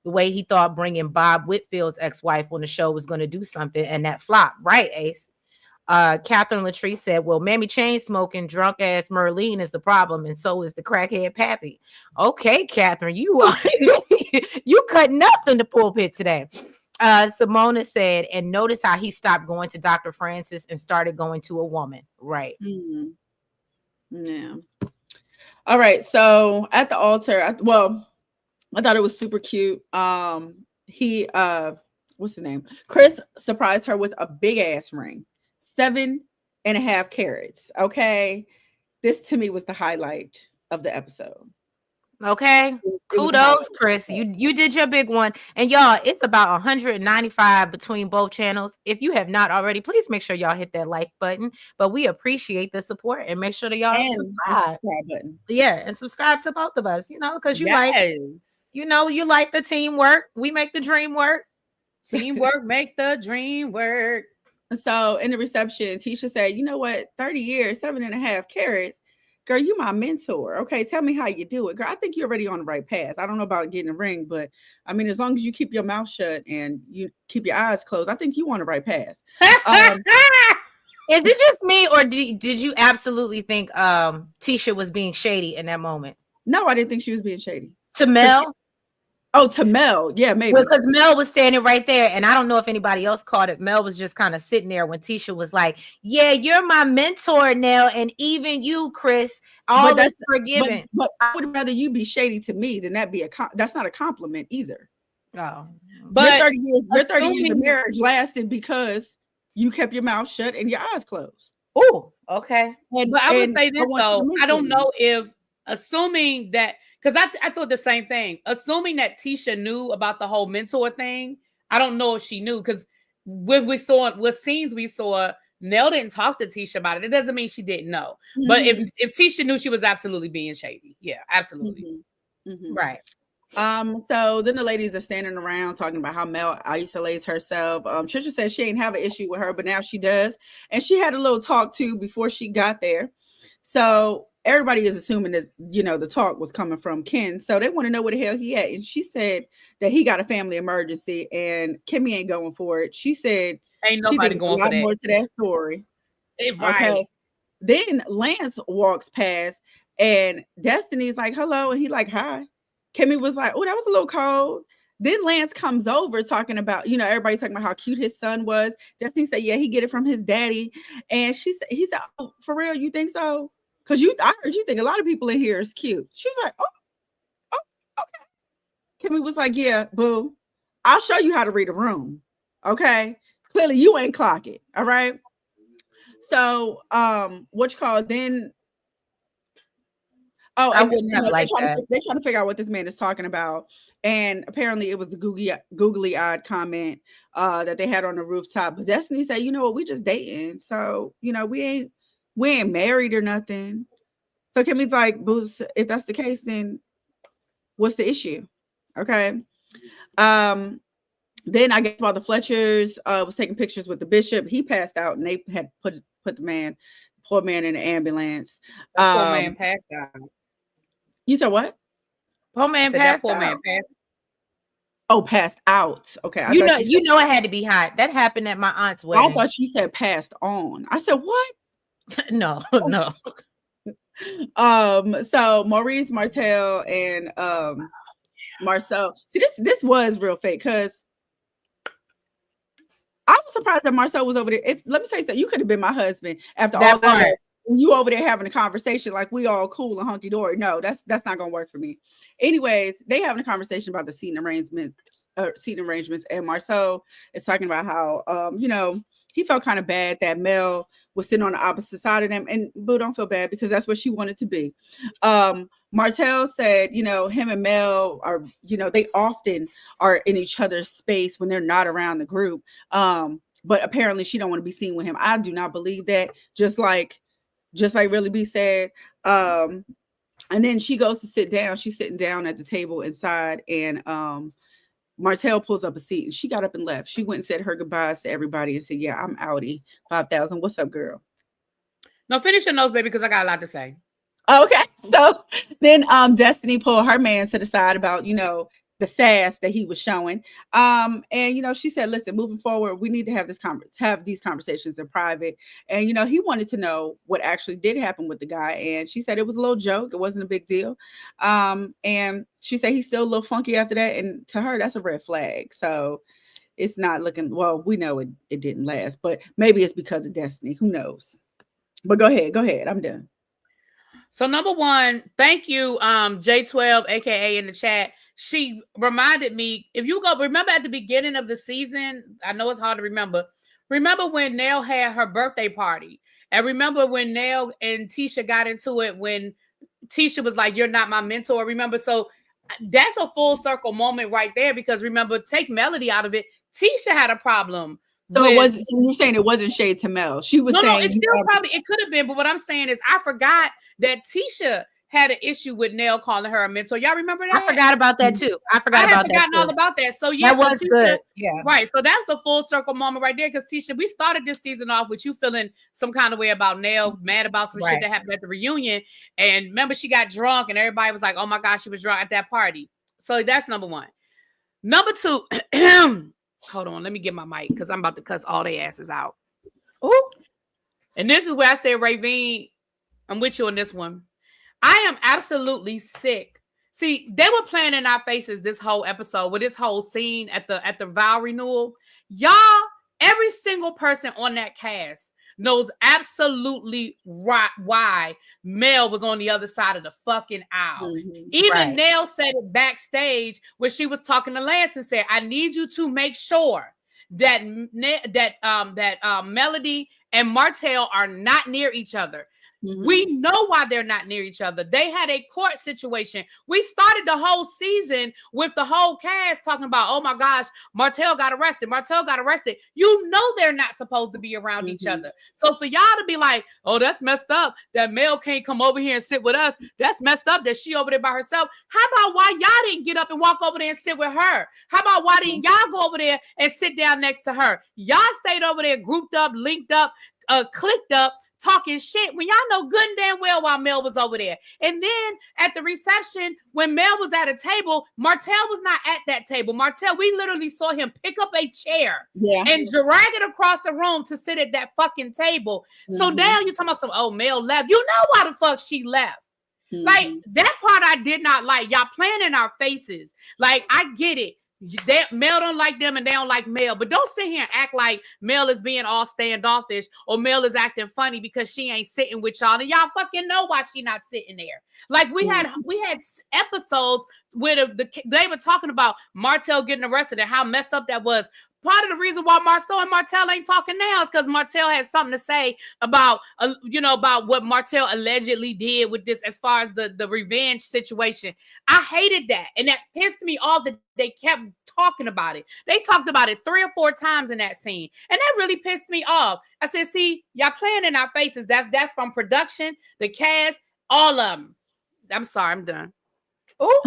the way he thought bringing Bob Whitfield's ex-wife on the show was going to do something, and that flop. Right, Ace. Catherine Latrice said, well, Mammy chain smoking drunk ass Merlene is the problem, and so is the crackhead Pappy. Okay, Catherine, you are you cutting up in the pulpit today. Simona said, and notice how he stopped going to Dr. Francis and started going to a woman. Right. Yeah. All right. So at the altar, I thought it was super cute. He what's his name? Chris surprised her with a big ass ring, 7.5 carats. Okay. This to me was the highlight of the episode. Okay. Kudos, Chris. You did your big one. And y'all, it's about 195 between both channels. If you have not already, please make sure y'all hit that like button. But we appreciate the support and make sure that y'all subscribe. Button. Yeah, and subscribe to both of us, because you like the teamwork. We make the dream work. Teamwork make the dream work. So in the reception, Tisha said, you know what? 30 years, 7.5 carats. Girl, you my mentor. Okay, tell me how you do it. Girl, I think you're already on the right path. I don't know about getting a ring, but I mean, as long as you keep your mouth shut and you keep your eyes closed, I think you on the right path. Is it just me, or did you absolutely think Tisha was being shady in that moment? No, I didn't think she was being shady. To Mel? To Mel. Yeah, maybe. Well, because Mel was standing right there, and I don't know if anybody else caught it. Mel was just kind of sitting there when Tisha was like, yeah, you're my mentor now, and even you, Chris, all this forgiven. But I would rather you be shady to me than that be that's not a compliment either. Oh. But your 30 years of marriage lasted because you kept your mouth shut and your eyes closed. Oh, okay. But I would say this though, I don't know if assuming that, because I thought the same thing. Assuming that Tisha knew about the whole mentor thing, I don't know if she knew, because what scenes we saw, Nell didn't talk to Tisha about it. It doesn't mean she didn't know. Mm-hmm. But if Tisha knew, she was absolutely being shady. Yeah, absolutely. Mm-hmm. Mm-hmm. Right. So then the ladies are standing around talking about how Mel isolates herself. Trisha says she ain't have an issue with her, but now she does. And she had a little talk too before she got there. So everybody is assuming that, the talk was coming from Ken. So they want to know where the hell he at. And she said that he got a family emergency and Kimmy ain't going for it. She said ain't nobody going for that. A lot more to that story. Right. Okay. Then Lance walks past and Destiny's like, hello. And he like, hi. Kimmy was like, oh, that was a little cold. Then Lance comes over talking about, everybody's talking about how cute his son was. Destiny said, yeah, he get it from his daddy. And he said, oh, for real, you think so? Because I heard you think a lot of people in here is cute. She was like, oh, okay. Kimmy was like, yeah, boo, I'll show you how to read a room. Okay. Clearly you ain't clock it. All right. So then I wouldn't have like that. They're trying to figure out what this man is talking about. And apparently it was the googly-eyed comment that they had on the rooftop. But Destiny said, you know what, we just dating. So, we ain't married or nothing. So Kimmy's like, Boots, if that's the case, then what's the issue? Okay. Then I guess while the Fletchers was taking pictures with the bishop, he passed out and they had put the poor man in the ambulance. Poor man passed out. You said what? Poor man passed out. Oh, passed out. Okay. You know it had to be hot. That happened at my aunt's wedding. I thought you said passed on. I said what? No. So Maurice, Martell, and Marcel. See, this was real fake because I was surprised that Marcel was over there. Let me say something, you could have been my husband after all that. You over there having a conversation like we all cool and hunky dory. No, that's not gonna work for me. Anyways, they having a conversation about the seating arrangements, and Marcel is talking about how he felt kind of bad that Mel was sitting on the opposite side of them. And Boo, don't feel bad because that's where she wanted to be. Martell said, him and Mel are, they often are in each other's space when they're not around the group. But apparently she don't want to be seen with him. I do not believe that. Just like Really B said. And then she goes to sit down. She's sitting down at the table inside, and Martell pulls up a seat, and she got up and left. She went and said her goodbyes to everybody and said, yeah, I'm outie. 5,000. What's up, girl? No, finish your notes, baby, because I got a lot to say. Okay. So then Destiny pulled her man to the side about, the sass that he was showing. And, she said, listen, moving forward, we need to have these conversations in private. And, he wanted to know what actually did happen with the guy. And she said it was a little joke. It wasn't a big deal. And she said he's still a little funky after that. And to her, that's a red flag. So it's not looking, well, we know it didn't last, but maybe it's because of Destiny. Who knows? But go ahead. I'm done. So number one, thank you, J12, aka in the chat. She reminded me, if you remember at the beginning of the season, I know it's hard to remember. Remember when Nell had her birthday party, and remember when Nell and Tisha got into it when Tisha was like, "You're not my mentor." Remember, so that's a full circle moment right there. Because remember, take Melody out of it. Tisha had a problem. So it was. So you're saying it wasn't shade to Mel. She was saying it's still probably it could have been. But what I'm saying is, I forgot that Tisha had an issue with Nell calling her a mentor. Y'all remember that? I forgot about that too. I had forgotten all about that. So yeah, that was Tisha, good. Yeah, right. So that's a full circle moment right there. Because Tisha, we started this season off with you feeling some kind of way about Nell, mad about some shit that happened at the reunion. And remember, she got drunk, and everybody was like, "Oh my gosh, she was drunk at that party." So that's number one. Number two. Hold on, let me get my mic because I'm about to cuss all their asses out. Ooh. And this is where I say, Ravine, I'm with you on this one. I am absolutely sick. See, they were playing in our faces this whole episode with this whole scene at the vow renewal. Y'all, every single person on that cast knows absolutely why Mel was on the other side of the fucking aisle. Mm-hmm. Even Nell said it backstage when she was talking to Lance and said, "I need you to make sure that Melody and Martell are not near each other." Mm-hmm. We know why they're not near each other. They had a court situation. We started the whole season with the whole cast talking about, "Oh my gosh, Martell got arrested. Martell got arrested." You know they're not supposed to be around each other. So for y'all to be like, "Oh, that's messed up that Mel can't come over here and sit with us. That's messed up that she over there by herself." How about why y'all didn't get up and walk over there and sit with her? How about why didn't y'all go over there and sit down next to her? Y'all stayed over there grouped up, linked up, clicked up, talking shit when y'all know good and damn well why Mel was over there. And then at the reception, when Mel was at a table, Martell was not at that table. Martell, we literally saw him pick up a chair and drag it across the room to sit at that fucking table. Mm-hmm. So now you're talking about some, "Oh, Mel left." You know why the fuck she left. Mm-hmm. Like, that part I did not like. Y'all playing in our faces. Like, I get it. Mel don't like them and they don't like Mel, but don't sit here and act like Mel is being all standoffish or Mel is acting funny because she ain't sitting with y'all, and y'all fucking know why she not sitting there. Like, we had episodes where they were talking about Martell getting arrested and how messed up that was. Part of the reason why Marceau and Martell ain't talking now is because Martell has something to say about, about what Martell allegedly did with this as far as the revenge situation. I hated that. And that pissed me off that they kept talking about it. They talked about it 3 or 4 times in that scene. And that really pissed me off. I said, see, y'all playing in our faces. That's from production, the cast, all of them. I'm sorry, I'm done. Oh,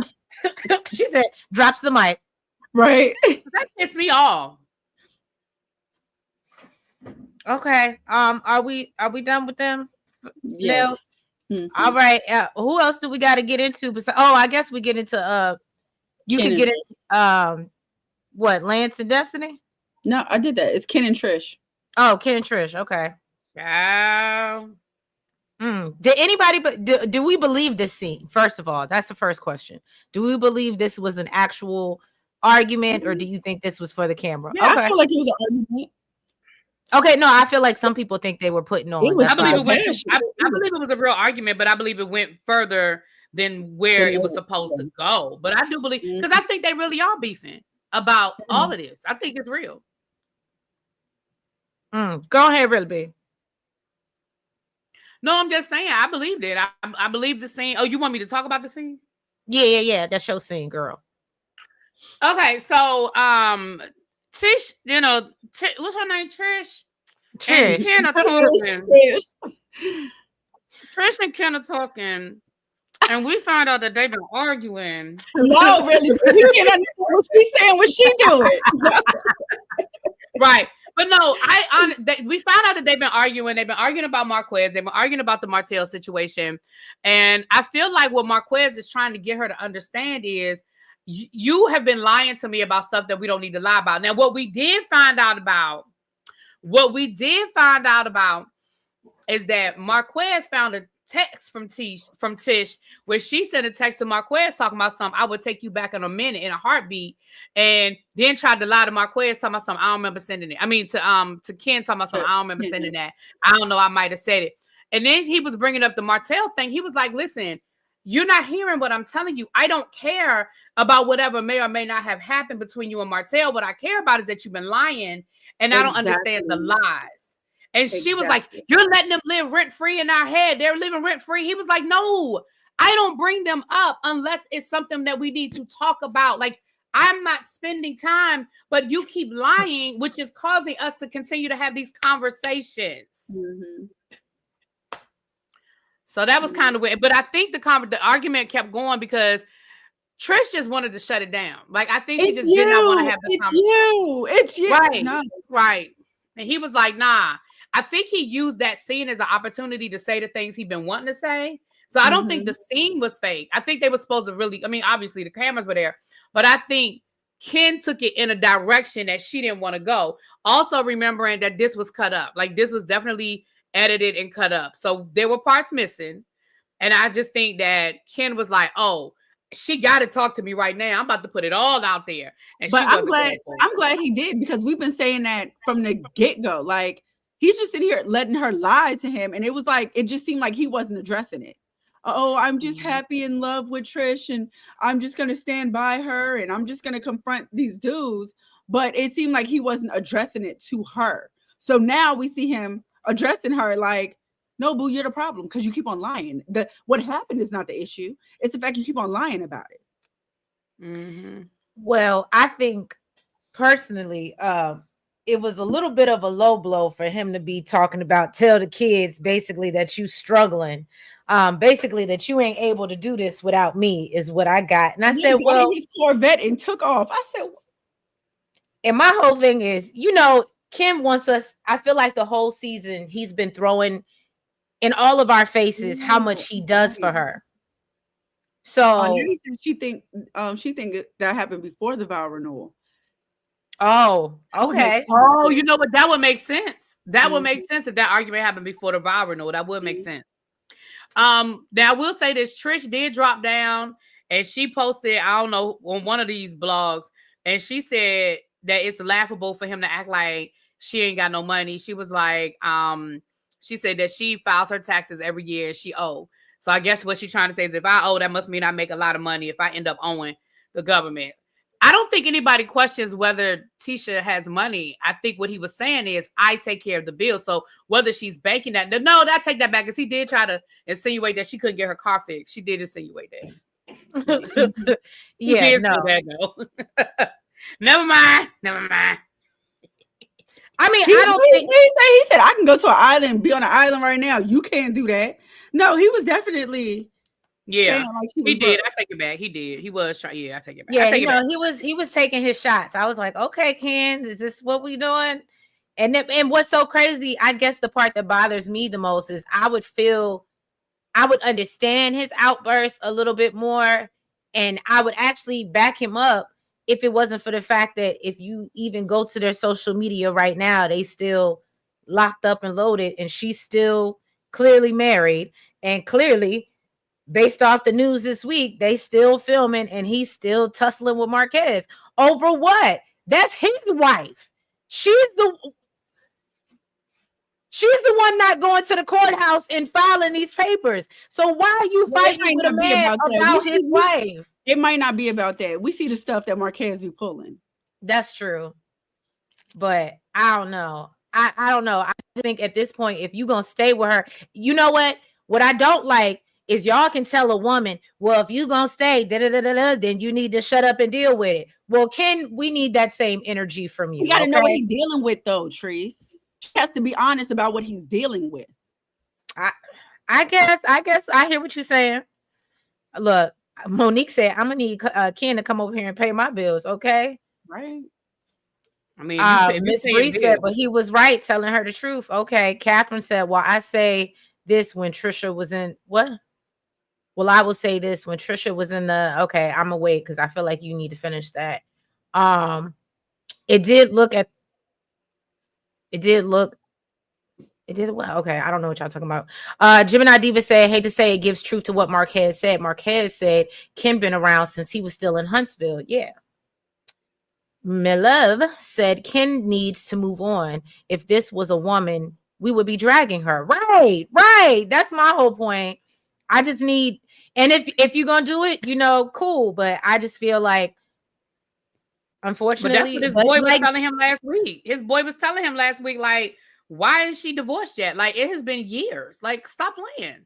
she said, drops the mic. Right. That pissed me off. Okay. Are we done with them? Yes. Mm-hmm. All right. Who else do we got to get into? I guess we get into you Ken can get into what, Lance and Destiny? No, I did that. It's Ken and Trish. Oh, Ken and Trish. Okay. Did anybody do we believe this scene? First of all, that's the first question. Do we believe this was an actual argument, or do you think this was for the camera? Yeah, okay. I feel like it was an argument. Okay, no, I feel like some people think they were putting on. I believe it was a real argument, but I believe it went further than where it was supposed to go. But I do believe, because I think they really are beefing about all of this. I think it's real. Go ahead, really be. No, I'm just saying, I believed it. I believe the scene. Oh, you want me to talk about the scene? Yeah. That's your scene, girl. Okay, so Trish, what's her name? Trish. And Ken are talking. Trish and Ken are talking, and we found out that they've been arguing. No, really, we can't understand what she's saying. What she doing? Right. But no, we found out that they've been arguing. They've been arguing about Marquez. They've been arguing about the Martell situation. And I feel like what Marquez is trying to get her to understand is you have been lying to me about stuff that we don't need to lie about. Now, what we did find out about is that Marquez found a text from Tish where she sent a text to Marquez talking about something. "I would take you back in a minute, in a heartbeat," and then tried to lie to Marquez talking about something. "I don't remember sending it." I mean, to Ken talking about something. "I don't remember sending that. I don't know. I might have said it." And then he was bringing up the Martell thing. He was like, "Listen, you're not hearing what I'm telling you. I don't care about whatever may or may not have happened between you and Martell. What I care about is that you've been lying, and I don't understand the lies." And she was like, "You're letting them live rent-free in our head. They're living rent-free." He was like, "No, I don't bring them up unless it's something that we need to talk about. Like, I'm not spending time, but you keep lying, which is causing us to continue to have these conversations. Mm-hmm. So that was kind of weird. But I think the argument kept going because Trish just wanted to shut it down. Like, I think she just did not want to have this conversation. It's you. Right. No. Right. And he was like, nah. I think he used that scene as an opportunity to say the things he'd been wanting to say. So I don't think the scene was fake. I think they were supposed to really, I mean, obviously the cameras were there, but I think Ken took it in a direction that she didn't want to go. Also remembering that this was cut up. Like, this was definitely edited and cut up. So there were parts missing. And I just think that Ken was like, oh, she got to talk to me right now. I'm about to put it all out there. And but I'm glad he did, because we've been saying that from the get-go. Like, he's just sitting here letting her lie to him. And it was like, it just seemed like he wasn't addressing it. Oh, I'm just happy in love with Trish, and I'm just going to stand by her, and I'm just going to confront these dudes. But it seemed like he wasn't addressing it to her. So now we see him addressing her like, no, boo, you're the problem because you keep on lying. What happened is not the issue. It's the fact you keep on lying about it. Mm-hmm. Well, I think personally, it was a little bit of a low blow for him to be talking about, tell the kids basically that you struggling. Basically that you ain't able to do this without me is what I got. And I said, well, his Corvette and took off. I said, and my whole thing is, Kim wants us. I feel like the whole season he's been throwing in all of our faces how much he does for her. So she think that happened before the vow renewal. Oh, okay. Oh, you know what? That would make sense. That would make sense if that argument happened before the vow renewal. That would make sense. Now I will say this: Trish did drop down, and she posted, I don't know, on one of these blogs, and she said that it's laughable for him to act like she ain't got no money. She was like, she said that she files her taxes every year. She owe. So I guess what she's trying to say is, if I owe, that must mean I make a lot of money if I end up owing the government. I don't think anybody questions whether Tisha has money. I think what he was saying is, I take care of the bill. So whether she's banking that, no, I take that back, because he did try to insinuate that she couldn't get her car fixed. She did insinuate that. Yeah, no. That, never mind. I mean, I don't think he said I can go to an island, be on an island right now. You can't do that. No, he was definitely. Yeah, like he did. I take it back. He did. He was trying. Yeah, I take it back. Yeah, he was taking his shots. I was like, okay, Ken, is this what we doing? And what's so crazy, I guess the part that bothers me the most is I would understand his outburst a little bit more, and I would actually back him up if it wasn't for the fact that if you even go to their social media right now, they still locked up and loaded, and she's still clearly married, and clearly, based off the news this week, they still filming, and he's still tussling with Marquez over what? That's his wife. She's the one not going to the courthouse and filing these papers. So why are you fighting with a man about his wife? It might not be about that. We see the stuff that Marquez be pulling. That's true. But I don't know. I don't know. I think at this point, if you're going to stay with her, you know what? What I don't like is y'all can tell a woman, well, if you're going to stay, then you need to shut up and deal with it. Well, we need that same energy from you. You got to know what he's dealing with, though, Treese. He has to be honest about what he's dealing with. I guess I hear what you're saying. Look, Monique said, I'm going to need Ken to come over here and pay my bills, okay? Right. I mean, Miss Bree said, but he was right, telling her the truth. Okay. Catherine said, well, I say this when Trisha was in, what? Well, I will say this when Trisha was in the, okay, I'm gonna wait because I feel like you need to finish that. It did look well. Okay, I don't know what y'all talking about. Gemini Diva said, hate to say it gives truth to what Marquez said. Marquez said Ken been around since he was still in Huntsville. Yeah. My love said Ken needs to move on. If this was a woman, we would be dragging her. Right. That's my whole point. I just need, and if you're gonna do it, cool. But I just feel like, unfortunately, but that's what his boy was telling him last week. His boy was telling him last week, like, why is she divorced yet? Like, it has been years. Like, stop playing.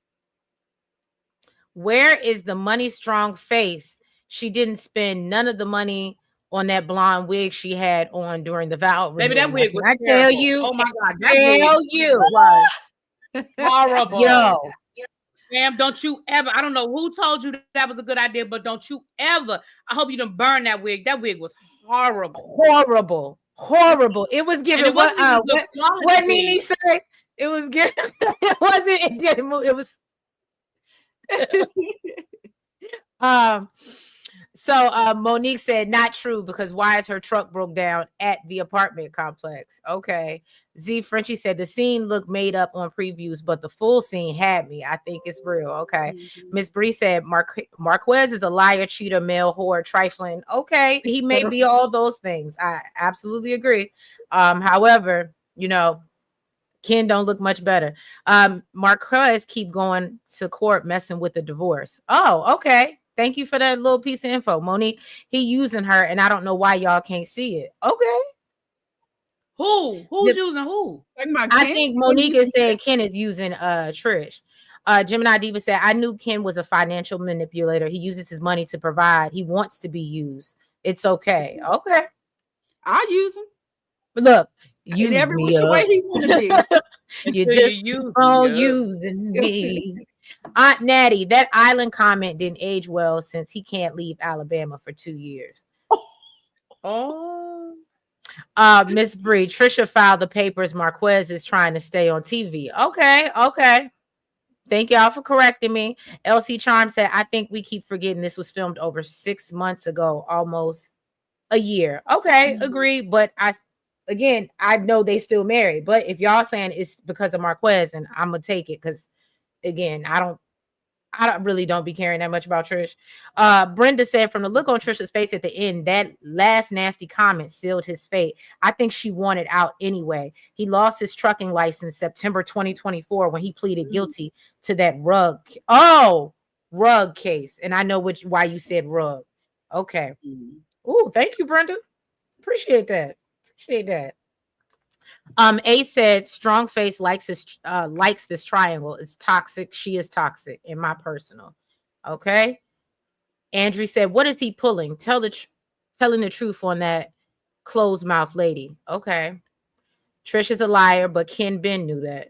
Where is the money strong face? She didn't spend none of the money on that blonde wig she had on during the vow Baby, renewal. that wig was I tell terrible. you, Oh my God, that tell wig you, was horrible. yo, Ma'am, don't you ever, I don't know who told you that was a good idea, but don't you ever, I hope you didn't burn that wig. That wig was horrible. horrible. It was And giving it wasn't even good what quality. Nene said. It was giving. It wasn't. It didn't move. It was. So Monique said not true because why is her truck broke down at the apartment complex? Okay. Z Frenchie said the scene looked made up on previews, but the full scene had me. I think it's real. Okay. Miss Bree said Marquez is a liar, cheater, male whore, trifling. Okay, he may be all those things. I absolutely agree. However, you know, Ken don't look much better. Marquez keep going to court messing with the divorce. Oh, okay. Thank you for that little piece of info, Monique. He using her, and I don't know why y'all can't see it. Okay. Who's using who? I think Monique is saying Ken is using Trish. Gemini Diva said, I knew Ken was a financial manipulator. He uses his money to provide. He wants to be used. It's okay. Okay. I'll use him. Look, use in every me which way he want to be. You just keep on using me. Aunt Natty, that island comment didn't age well since he can't leave Alabama for 2 years. Oh. Miss Bree, Trisha filed the papers. Marquez is trying to stay on TV. Okay. Thank y'all for correcting me. LC Charm said, I think we keep forgetting this was filmed over 6 months ago, almost a year. Okay, agree. But I know they still married. But if y'all saying it's because of Marquez, and I'm gonna take it because again, I don't really don't be caring that much about Trish. Brenda said, from the look on Trisha's face at the end, that last nasty comment sealed his fate. I think she wanted out anyway. He lost his trucking license September 2024 when he pleaded guilty to that rug case. And I know why you said rug. Okay. Oh, thank you, Brenda. Appreciate that. A said strong face likes this triangle. It's toxic. She is toxic in my personal. Okay. Andrew said, what is he pulling? Telling the truth on that closed mouth lady. Okay. Trish is a liar, but Ken Ben knew that.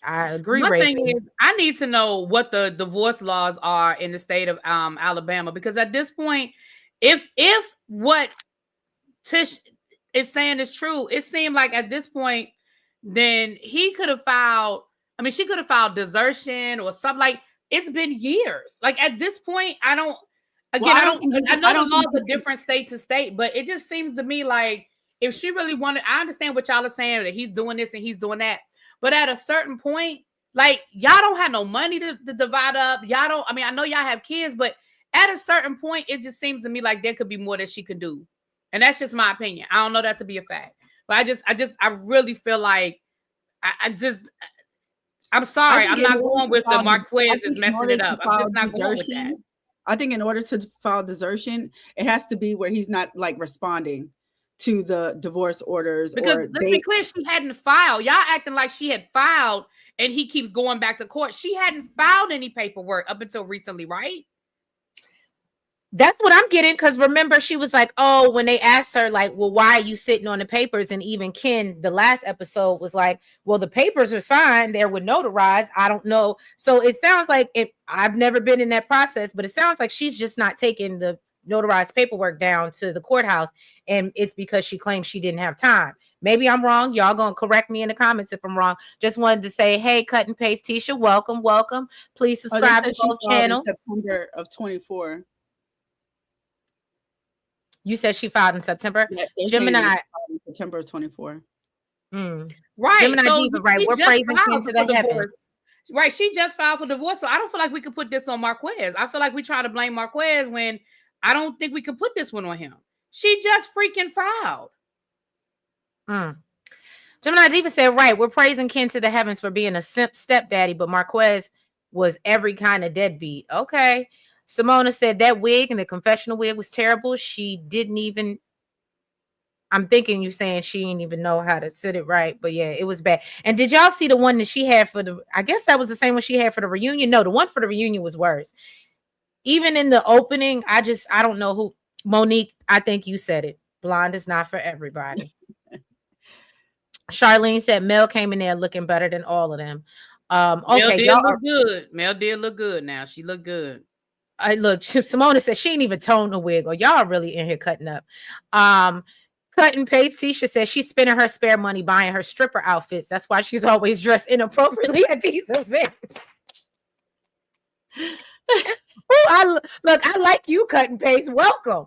I agree. My thing is, I need to know what the divorce laws are in the state of Alabama, because at this point, if what Tish is saying is true, it seemed like at this point, then he could have filed. I mean, she could have filed desertion or something. Like, it's been years. Like, at this point, I know the laws are different state to state, but it just seems to me like if she really wanted, I understand what y'all are saying, that he's doing this and he's doing that. But at a certain point, like, y'all don't have no money to divide up. Y'all don't, I mean, I know y'all have kids, but at a certain point, it just seems to me like there could be more that she could do. And that's just my opinion. I don't know that to be a fact. But I really feel like I'm sorry. I'm not going with the Marquez is messing it up. I'm just not going with that. I think in order to file desertion, it has to be where he's not like responding to the divorce orders. Because let's be clear, she hadn't filed. Y'all acting like she had filed and he keeps going back to court. She hadn't filed any paperwork up until recently, right? That's what I'm getting, because remember, she was like, oh, when they asked her, like, well, why are you sitting on the papers? And even Ken, the last episode, was like, well, the papers are signed. They were notarized. I don't know. So it sounds like I've never been in that process, but it sounds like she's just not taking the notarized paperwork down to the courthouse. And it's because she claims she didn't have time. Maybe I'm wrong. Y'all gonna correct me in the comments if I'm wrong. Just wanted to say, hey, cut and paste Tisha, welcome. Please subscribe to both channels. September of 24. You said she filed in September. Yeah, Gemini September of 24. Right. Gemini so Diva, right? We're praising Ken to the heavens. Right. She just filed for divorce. So I don't feel like we could put this on Marquez. I feel like we try to blame Marquez when I don't think we could put this one on him. She just freaking filed. Gemini Diva said, right, we're praising Ken to the heavens for being a simp stepdaddy, but Marquez was every kind of deadbeat. Okay. Simona said that wig and the confessional wig was terrible. She didn't even I'm thinking you saying she didn't even know how to sit it right, but yeah, it was bad. And did y'all see the one that she had for the? I guess that was the same one she had for the reunion. No, the one for the reunion was worse. Even in the opening, I don't know who. Monique, I think you said it. Blonde is not for everybody. Charlene said Mel came in there looking better than all of them. Okay, Mel did look good. Mel did look good. Now she looked good. I look. Simona said she ain't even toned the wig. Or y'all really in here cutting up. Cut and paste. Tisha says she's spending her spare money buying her stripper outfits. That's why she's always dressed inappropriately at these events. I like you, cut and paste. Welcome.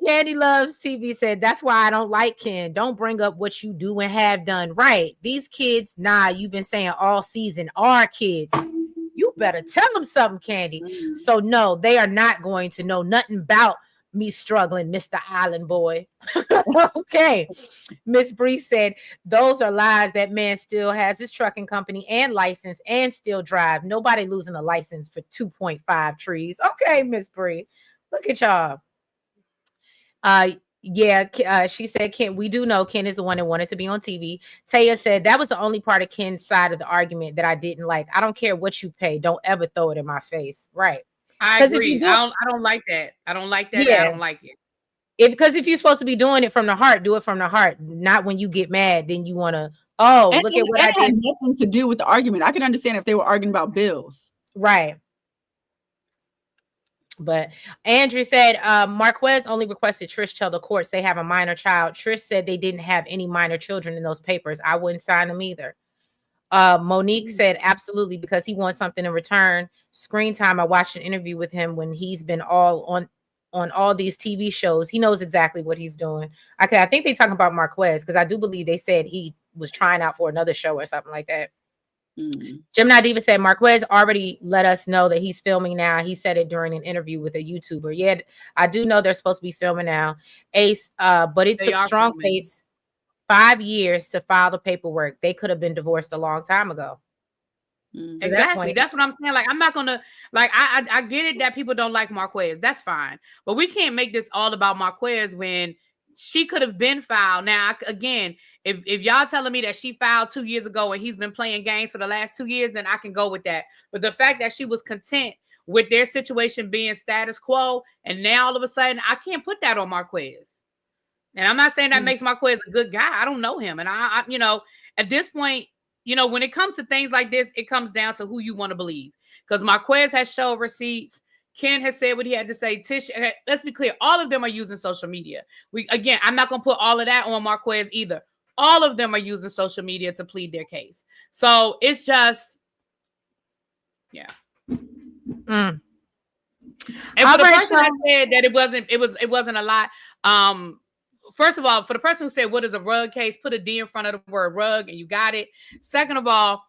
Candy Loves TV said, that's why I don't like Ken. Don't bring up what you do and have done. Right. These kids, you've been saying all season, are kids. You better tell them something, Candy. So no, they are not going to know nothing about me struggling, Mr. Island Boy. Okay. Miss Bree said, those are lies. That man still has his trucking company and license and still drive. Nobody losing a license for 2.5 trees. Okay, Miss Bree. Look at y'all. She said Ken, we do know Ken is the one that wanted to be on TV. Taya said that was the only part of Ken's side of the argument that I didn't like. I don't care what you pay, don't ever throw it in my face. Right. I agree. I don't like that. I don't like that. Yeah. I don't like it. Because if you're supposed to be doing it from the heart, do it from the heart. Not when you get mad, then you want to, look at what I did. Had nothing to do with the argument. I can understand if they were arguing about bills. Right. But Andrew said Marquez only requested Trish tell the courts they have a minor child. Trish said they didn't have any minor children in those papers. I wouldn't sign them either. Monique said absolutely, because he wants something in return. Screen time. I watched an interview with him when he's been all on all these TV shows. He knows exactly what he's doing. Okay, I think they talking about Marquez, because I do believe they said he was trying out for another show or something like that. Gemini Diva said Marquez already let us know that he's filming now. He said it during an interview with a YouTuber. Yeah, I do know they're supposed to be filming now. Ace, but it took strong face 5 years to file the paperwork. They could have been divorced a long time ago. Exactly. That's what I'm saying. Like, I'm not gonna I get it that people don't like Marquez. That's fine. But we can't make this all about Marquez when she could have been filed. Now, again, if y'all telling me that she filed 2 years ago and he's been playing games for the last 2 years, then I can go with that. But the fact that she was content with their situation being status quo, and now all of a sudden, I can't put that on Marquez. And I'm not saying that makes Marquez a good guy. I don't know him. And I at this point, when it comes to things like this, it comes down to who you want to believe. Because Marquez has showed receipts. Ken has said what he had to say. Tisha, let's be clear, all of them are using social media. I'm not going to put all of that on Marquez either. All of them are using social media to plead their case. So it's just, yeah. And for the person that said that it wasn't a lot. First of all, for the person who said, what is a rug case, put a D in front of the word rug and you got it. Second of all,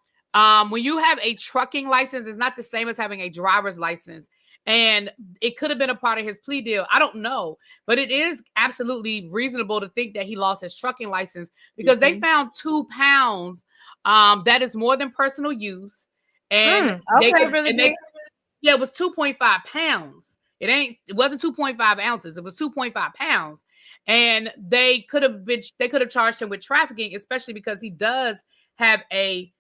when you have a trucking license, it's not the same as having a driver's license. And it could have been a part of his plea deal. I don't know. But it is absolutely reasonable to think that he lost his trucking license because they found 2 pounds. That is more than personal use. And it was 2.5 pounds. It wasn't 2.5 ounces. It was 2.5 pounds. And they could have charged him with trafficking, especially because he did have a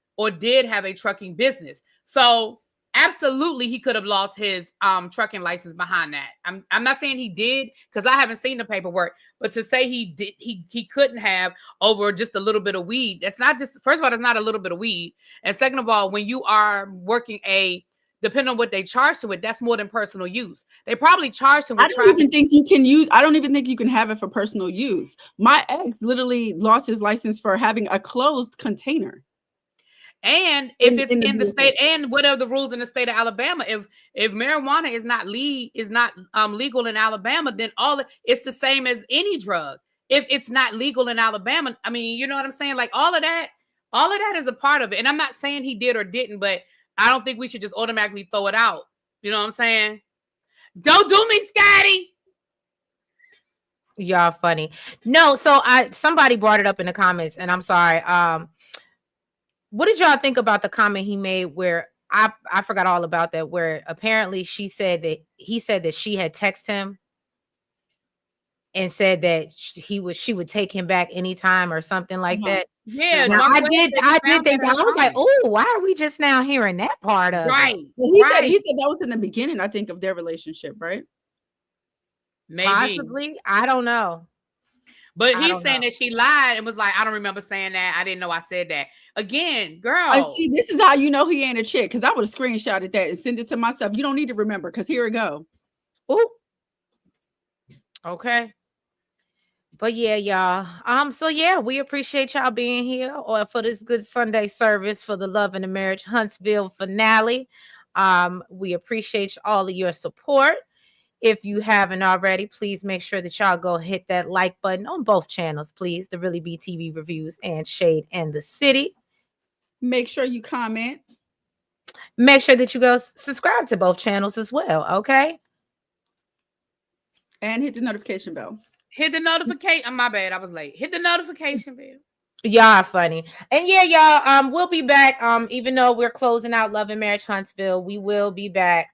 trucking business. So absolutely, he could have lost his trucking license behind that. I'm not saying he did because I haven't seen the paperwork, but to say he did, he couldn't have over just a little bit of weed. That's not just, first of all, that's not a little bit of weed, and second of all, when you are working depending on what they charged him with, that's more than personal use. They probably charged him with I don't even think you can have it for personal use. My ex literally lost his license for having a closed container. And if it's in the state, and what are the rules in the state of Alabama? If marijuana is not legal in Alabama, then it's the same as any drug. If it's not legal in Alabama, I mean, you know what I'm saying? Like all of that is a part of it. And I'm not saying he did or didn't, but I don't think we should just automatically throw it out. You know what I'm saying? Don't do me, Scotty. Y'all funny. No, so somebody brought it up in the comments, and I'm sorry. What did y'all think about the comment he made where I forgot all about that, where apparently he said that she had texted him? and said that she would take him back anytime or something like that. Yeah, Now, I did think that. I was like, oh, why are we just now hearing that part of it? Well, he said that was in the beginning, I think, of their relationship, right? Maybe. Possibly. I don't know. But he's saying that she lied and was like, I don't remember saying that. I didn't know I said that. Again, girl. I see. This is how you know he ain't a chick, because I would have screenshotted that and send it to myself. You don't need to remember, because here it go. Ooh. Okay. But yeah, y'all. So yeah, we appreciate y'all being here or for this good Sunday service for the Love and the Marriage Huntsville finale. We appreciate all of your support. If you haven't already, please make sure that y'all go hit that like button on both channels, please. The Really Be TV Reviews and Shadeinthecity. Make sure you comment. Make sure that you go subscribe to both channels as well, okay? And hit the notification bell. Hit the notification. My bad, I was late. Hit the notification bell. Y'all are funny. And yeah, y'all, we'll be back. Even though we're closing out Love and Marriage Huntsville, we will be back.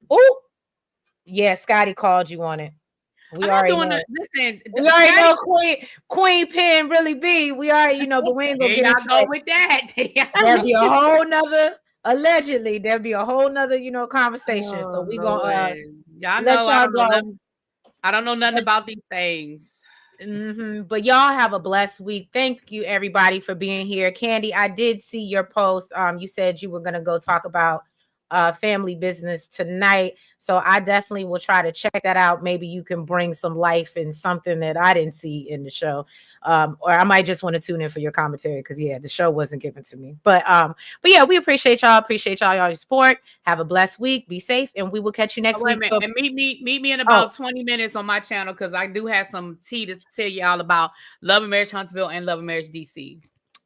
Oh, yeah, Scotty called you on it. We already know. Listen, we already know Queen Pen really be. We already know, but we ain't gonna get into go with that. There'll be a whole nother. Allegedly, there'll be a whole nother, conversation. So we gonna y'all let know y'all go. I don't know nothing about these things. But y'all have a blessed week. Thank you, everybody, for being here. Candy, I did see your post. You said you were gonna go talk about family business tonight, so I definitely will try to check that out. Maybe you can bring some life in something that I didn't see in the show, or I might just want to tune in for your commentary, because the show wasn't given to me. But yeah, we appreciate y'all support. Have a blessed week, be safe, and we will catch you next week. And meet me in about 20 minutes on my channel, because I do have some tea to tell y'all about Love and Marriage Huntsville and Love and Marriage DC.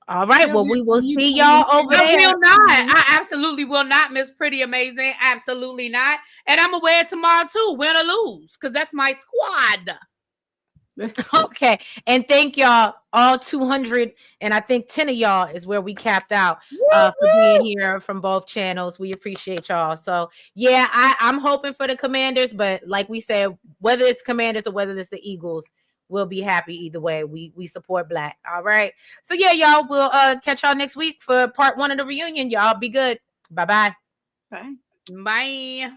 All right. Well, we will see y'all over there. I will not. I absolutely will not, Miss Pretty Amazing. Absolutely not. And I'm going to wear it tomorrow too, win or lose, because that's my squad. Okay. And thank y'all, all 200, and I think 10 of y'all is where we capped out for being here from both channels. We appreciate y'all. So yeah, I'm hoping for the Commanders, but like we said, whether it's Commanders or whether it's the Eagles, we'll be happy either way. We support Black. All right. So yeah, y'all, we'll catch y'all next week for part 1 of the reunion. Y'all be good. Bye-bye. Bye. Bye.